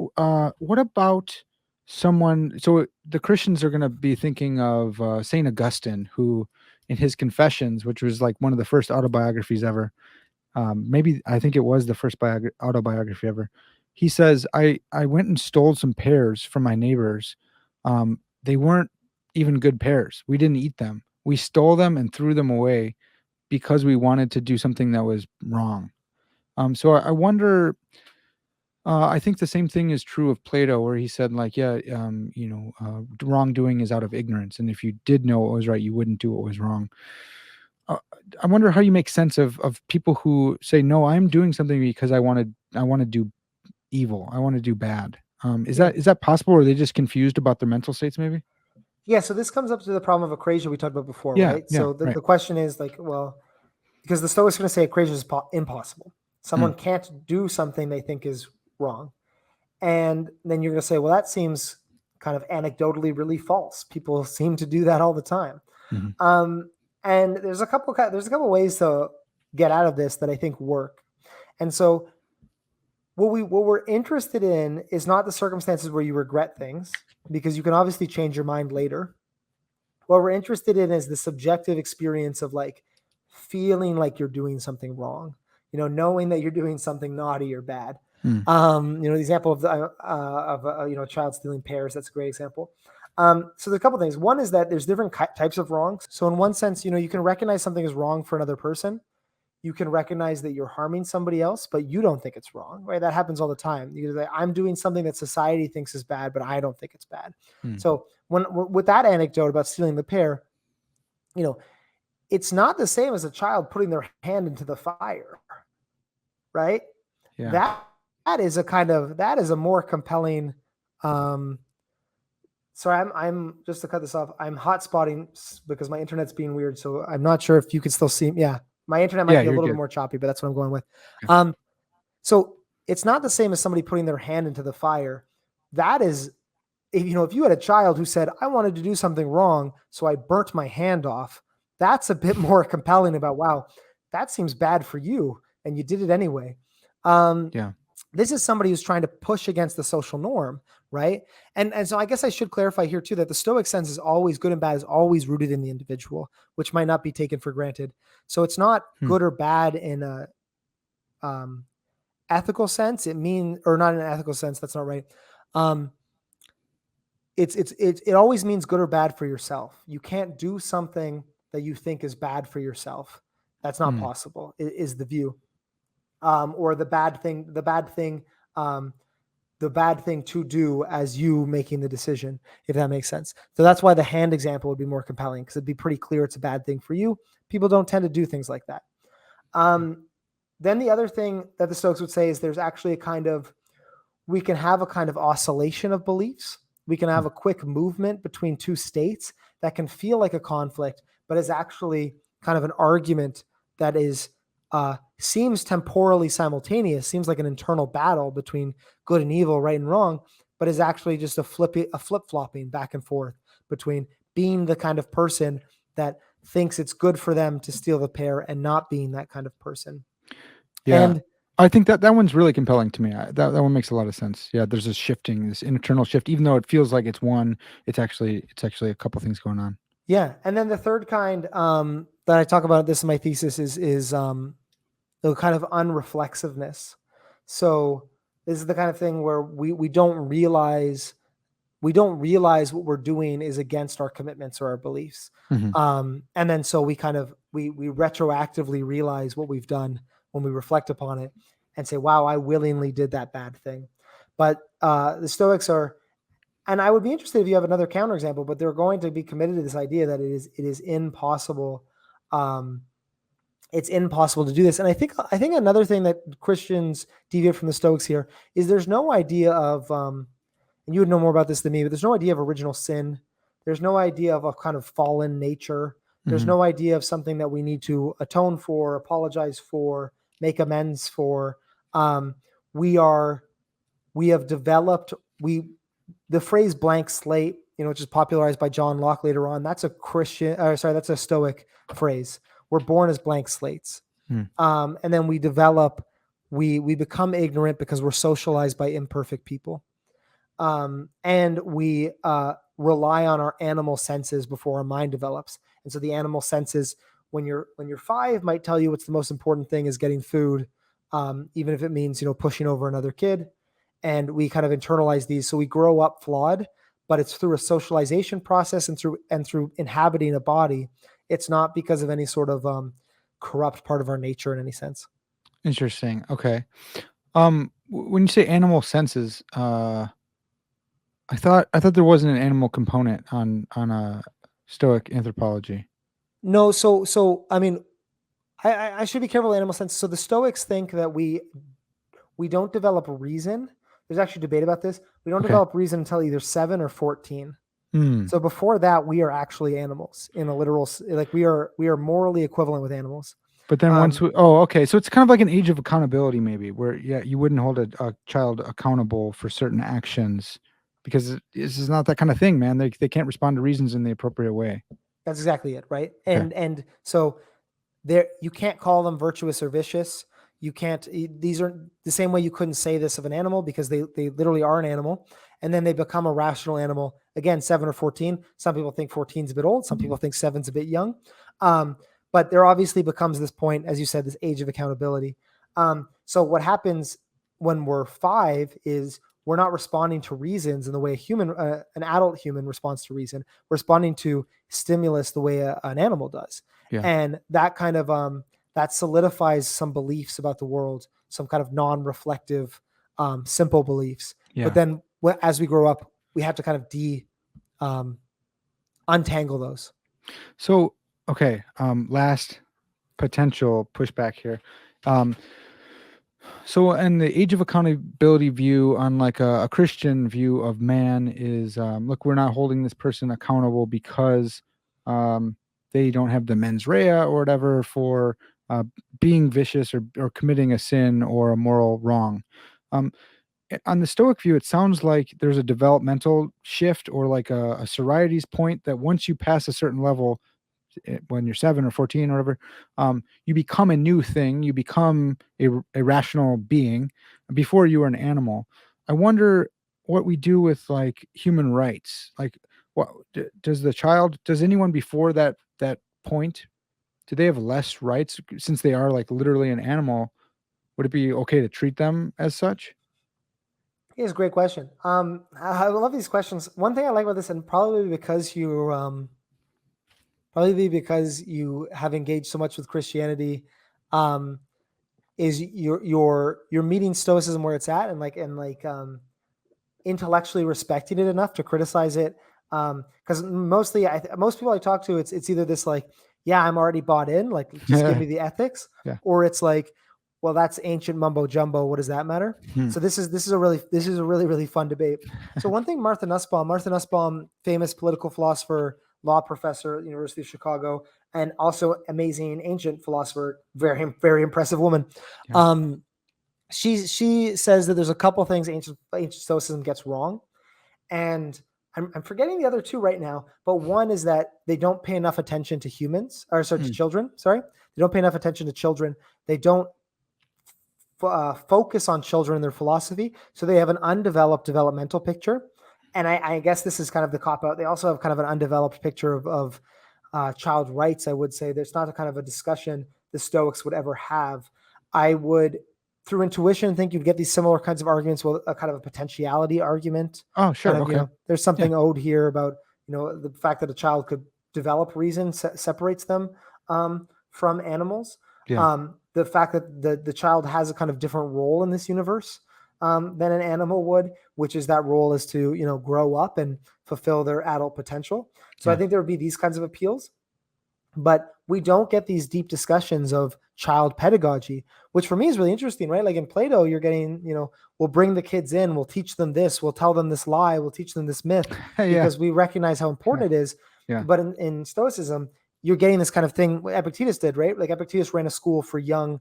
what about someone? So the Christians are going to be thinking of Saint Augustine, who, in his Confessions, which was like one of the first autobiographies ever, maybe I think it was the first autobiography ever. He says, I went and stole some pears from my neighbors. They weren't even good pears. We didn't eat them. We stole them and threw them away because we wanted to do something that was wrong. So I wonder, I think the same thing is true of Plato, where he said like, wrongdoing is out of ignorance. And if you did know what was right, you wouldn't do what was wrong. I wonder how you make sense of people who say, no, I'm doing something because I want to do evil. I want to do bad. Is that possible? Or are they just confused about their mental states maybe? Yeah. So this comes up to the problem of acrasia we talked about before, right? So the question is like, well, because the Stoics are going to say acrasia is impossible. Someone can't do something they think is wrong. And then you're going to say, well, that seems kind of anecdotally really false. People seem to do that all the time. And there's a couple ways to get out of this that I think work. And so what we're interested in is not the circumstances where you regret things, because you can obviously change your mind later. What we're interested in is the subjective experience of like feeling like you're doing something wrong, knowing that you're doing something naughty or bad. The example of a child stealing pears, that's a great example. So there's a couple things. One is that there's different types of wrongs. So in one sense, you can recognize something is wrong for another person. You can recognize that you're harming somebody else, but you don't think it's wrong, right? That happens all the time. You say, I'm doing something that society thinks is bad, but I don't think it's bad. So with that anecdote about stealing the pear, it's not the same as a child putting their hand into the fire, right? Yeah. That is a more compelling. Sorry, I'm just to cut this off. I'm hot spotting because my internet's being weird, so I'm not sure if you can still see me. Yeah. My internet might Yeah, be a you're little bit good. more choppy, but that's what I'm going with. Okay. Um, so it's not the same as somebody putting their hand into the fire. That is, if you had a child who said, I wanted to do something wrong, so I burnt my hand off, that's a bit more compelling about, wow, that seems bad for you, and you did it anyway. Yeah. This is somebody who's trying to push against the social norm, right? And so I guess I should clarify here too that the Stoic sense is always good and bad is always rooted in the individual, which might not be taken for granted. So it's not Hmm. good or bad in a um, ethical sense. Or not in an ethical sense. That's not right. Um, it always means good or bad for yourself. You can't do something that you think is bad for yourself. That's not Hmm. possible. Is the view, or um, the bad thing to do as you making the decision, if that makes sense. So that's why the hand example would be more compelling, because it'd be pretty clear it's a bad thing for you. People don't tend to do things like that. Um, then the other thing that the Stoics would say is there's actually we can have a kind of oscillation of beliefs. We can Hmm. have a quick movement between two states that can feel like a conflict, but is actually kind of an argument that seems temporally simultaneous, seems like an internal battle between good and evil, right and wrong, but is actually just a flip flopping back and forth between being the kind of person that thinks it's good for them to steal the pear and not being that kind of person. Yeah. And I think that one's really compelling to me. That one makes a lot of sense. Yeah, there's this shifting, this internal shift, even though it feels like it's one, it's actually a couple things going on. yeah, and then the third kind that I talk about this in my thesis is the kind of unreflexiveness. So this is the kind of thing where we don't realize what we're doing is against our commitments or our beliefs. Hmm. And then so we retroactively realize what we've done when we reflect upon it and say, wow, I willingly did that bad thing. But the Stoics are, and I would be interested if you have another counterexample, but they're going to be committed to this idea that it is impossible. Um, it's impossible to do this. And I think another thing that Christians deviate from the Stoics here is there's no idea of and you would know more about this than me, but there's no idea of original sin. There's no idea of a kind of fallen nature. There's Hmm. no idea of something that we need to atone for, apologize for, make amends for. Um, we are we have developed we the phrase blank slate, which is popularized by John Locke later on. That's that's a Stoic phrase. We're born as blank slates, Hmm. and then we become ignorant because we're socialized by imperfect people, and we rely on our animal senses before our mind develops. And so the animal senses, when you're 5, might tell you what's the most important thing is getting food, even if it means pushing over another kid. And we kind of internalize these, so we grow up flawed. But it's through a socialization process and through inhabiting a body. It's not because of any sort of corrupt part of our nature in any sense. Interesting. Okay. When you say animal senses, I thought there wasn't an animal component on Stoic anthropology. No, so I mean, I should be careful with animal sense. So the Stoics think that we don't develop reason. There's actually debate about this. We don't Okay. develop reason until either 7 or 14. Hmm. So before that, we are actually animals in a literal, like we are morally equivalent with animals. But then once Um, we, oh, okay, so it's kind of like an age of accountability, maybe, where yeah, you wouldn't hold a child accountable for certain actions because this is not that kind of thing, man. They can't respond to reasons in the appropriate way. that's exactly it, right? Okay. And so there, you can't call them virtuous or vicious. You can't. These are the same way you couldn't say this of an animal, because they literally are an animal, and then they become a rational animal again, 7 or 14. Some people think 14 is a bit old. Some people think 7's a bit young. Um, but there obviously becomes this point, as you said, this age of accountability. So what happens when we're 5 is we're not responding to reasons in the way an adult human responds to reason. We're responding to stimulus the way an animal does. Yeah. And that kind of that solidifies some beliefs about the world, some kind of non-reflective, simple beliefs. But Yeah. then as we grow up, we have to kind of um, untangle those. So, okay, last potential pushback here. Um, so, in the age of accountability view, on like a Christian view of man, is look, we're not holding this person accountable because um, they don't have the mens rea or whatever for uh, being vicious or committing a sin or a moral wrong. Um, on the Stoic view, it sounds like there's a developmental shift or like a Sorites point that once you pass a certain level, when you're 7 or 14 or whatever, you become a new thing. You become a rational being. Before you were an animal. I wonder what we do with like human rights. Like, what does anyone before that point, do they have less rights since they are like literally an animal? Would it be okay to treat them as such? It's a great question. I love these questions. One thing I like about this, and probably because you have engaged so much with Christianity, um, is you're meeting Stoicism where it's at, and intellectually respecting it enough to criticize it. Because most people I talk to, it's either this like, yeah, I'm already bought in, like just give Yeah. me the ethics, Yeah. or it's like, well, that's ancient mumbo jumbo. What does that matter? Hmm. So this is a really fun debate. So one thing, Martha Nussbaum, famous political philosopher, law professor at the University of Chicago, and also amazing ancient philosopher, very very impressive woman. Yeah. Um, she says that there's a couple things ancient Stoicism gets wrong, and I'm forgetting the other two right now. But one is that they don't pay enough attention to humans, or sorry, to Hmm. children. Sorry, they don't pay enough attention to children. They don't focus on children in their philosophy, so they have an undeveloped developmental picture. And I guess this is kind of the cop out. They also have kind of an undeveloped picture of child rights. I would say there's not a kind of a discussion the Stoics would ever have. I would, through intuition, think you'd get these similar kinds of arguments with a kind of a potentiality argument. Oh, Kind sure. of, Okay. there's Yeah. something owed here about, the fact that a child could develop reason separates them from animals. Yeah. The fact that the child has a kind of different role in this universe than an animal would, which is that role is to grow up and fulfill their adult potential. So I Yeah. think there would be these kinds of appeals, but we don't get these deep discussions of child pedagogy, which for me is really interesting, right? Like in Plato, you're getting, we'll bring the kids in, we'll teach them this, we'll tell them this lie, we'll teach them this myth Yeah. because we recognize how Yeah. important it is. Yeah. But in Stoicism, you're getting this kind of thing what Epictetus did, right? Like Epictetus ran a school for young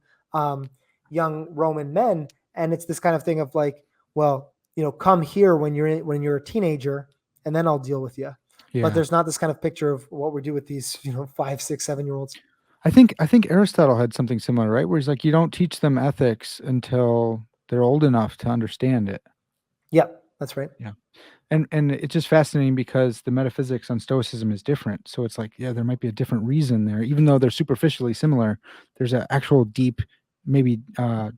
Roman men, and it's this kind of thing of like, well, come here when you're a teenager, and then I'll deal with you. But Yeah. there's not this kind of picture of what we do with these 5, 6, 7 year olds. I think Aristotle had something similar, right? Where he's like, you don't teach them ethics until they're old enough to understand it. Yep, that's right. Yeah. And it's just fascinating because the metaphysics on Stoicism is different. So it's like, yeah, there might be a different reason there, even though they're superficially similar. There's an actual deep, maybe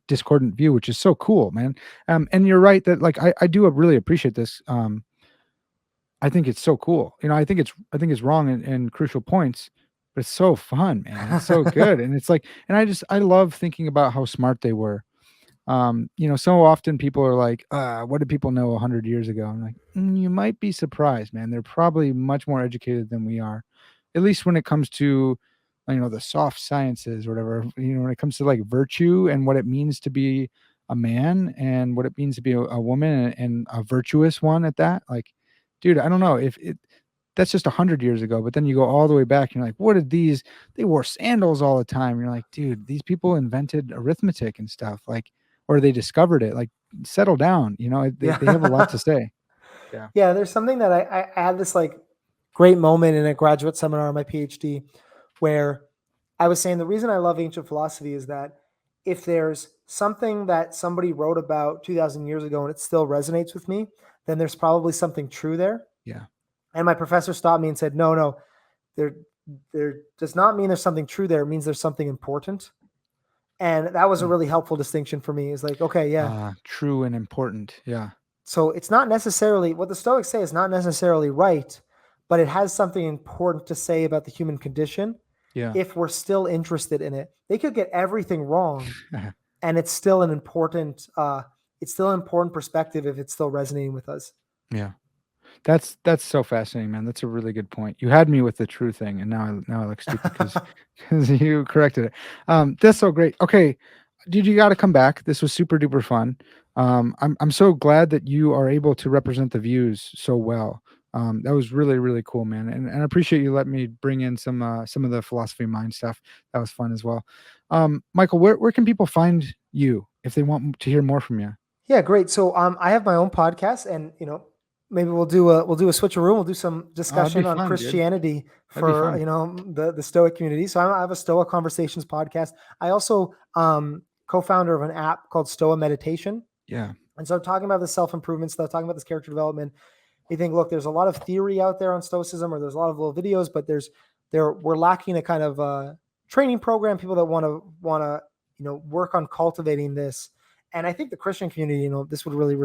discordant view, which is so cool, man. And you're right that like I do really appreciate this. I think it's so cool. I think it's wrong in crucial points, but it's so fun, man. It's so good, and it's like, and I love thinking about how smart they were. So often people are like, what did people know 100 years ago? I'm like, you might be surprised, man. They're probably much more educated than we are, at least when it comes to, the soft sciences or whatever. When it comes to like virtue and what it means to be a man and what it means to be a woman and a virtuous one at that. Like, dude, I don't know if it. That's just 100 years ago, but then you go all the way back and you're like, what did these? They wore sandals all the time. You're like, dude, these people invented arithmetic and stuff. Like, or they discovered it. Like, settle down. They have a lot to Yeah. say. Yeah. Yeah, there's something that I had this like great moment in a graduate seminar on my PhD where I was saying the reason I love ancient philosophy is that if there's something that somebody wrote about 2000 years ago and it still resonates with me, then there's probably something true there. Yeah. And my professor stopped me and said, "No, no, there there does not mean there's something true there. It means there's something important." And that was a Mm. really helpful distinction for me. Is like, okay, yeah. True and important. Yeah. So it's not necessarily what the Stoics say is not necessarily right, but it has something important to say about the human condition Yeah. if we're still interested in it. They could get everything wrong, and it's still an important perspective if it's still resonating with us. Yeah. That's so fascinating, man. That's a really good point. You had me with the true thing, and now I look stupid because you corrected it. That's so great. Okay, dude, you got to come back. This was super duper fun. I'm so glad that you are able to represent the views so well. That was really, really cool, man. And I appreciate you letting me bring in some of the philosophy mind stuff. That was fun as well. Michael, where can people find you if they want to hear more from you? Yeah, great. So I have my own podcast, and maybe we'll do a switcheroo. We'll do some Oh, that'd be discussion on fun, dude. Christianity That'd be for fun. the Stoic community. So I have a Stoa Conversations podcast. I also co-founder of an app called Stoa Meditation, Yeah. and so I'm talking about the self improvement stuff, talking about this character development. You think, look, there's a lot of theory out there on Stoicism, or there's a lot of little videos, but we're lacking a kind of training program. People that want to work on cultivating this. And I think the Christian community, this would really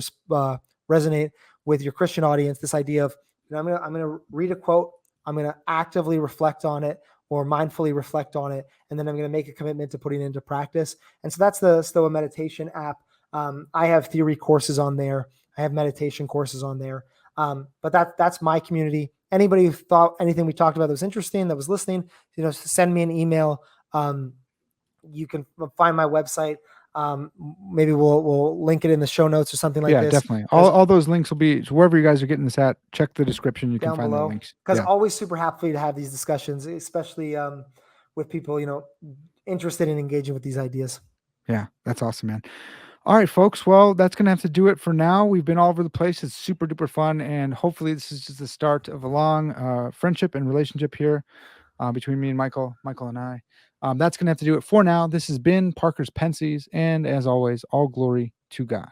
resonate with your Christian audience. This idea of, I'm gonna read a quote, I'm gonna actively reflect on it or mindfully reflect on it, and then I'm gonna make a commitment to putting it into practice. And so that's the Stoa meditation app. I have theory courses on there. I have meditation courses on there. But that's my community. Anybody who thought anything we talked about that was interesting, that was listening, send me an email. You can find my website. Maybe we'll link it in the show notes or something like Yeah, this. definitely. Because All those links will be, so wherever you guys are getting this at. Check the description. You can down find the below, links. because Yeah. always super happy to have these discussions, especially with people interested in engaging with these ideas. Yeah, that's awesome, man. All right, folks. Well, that's going to have to do it for now. We've been all over the place. It's super duper fun. And hopefully, this is just the start of a long friendship and relationship here between me and Michael and I. That's going to have to do it for now. This has been Parker's Pensées. And as always, all glory to God.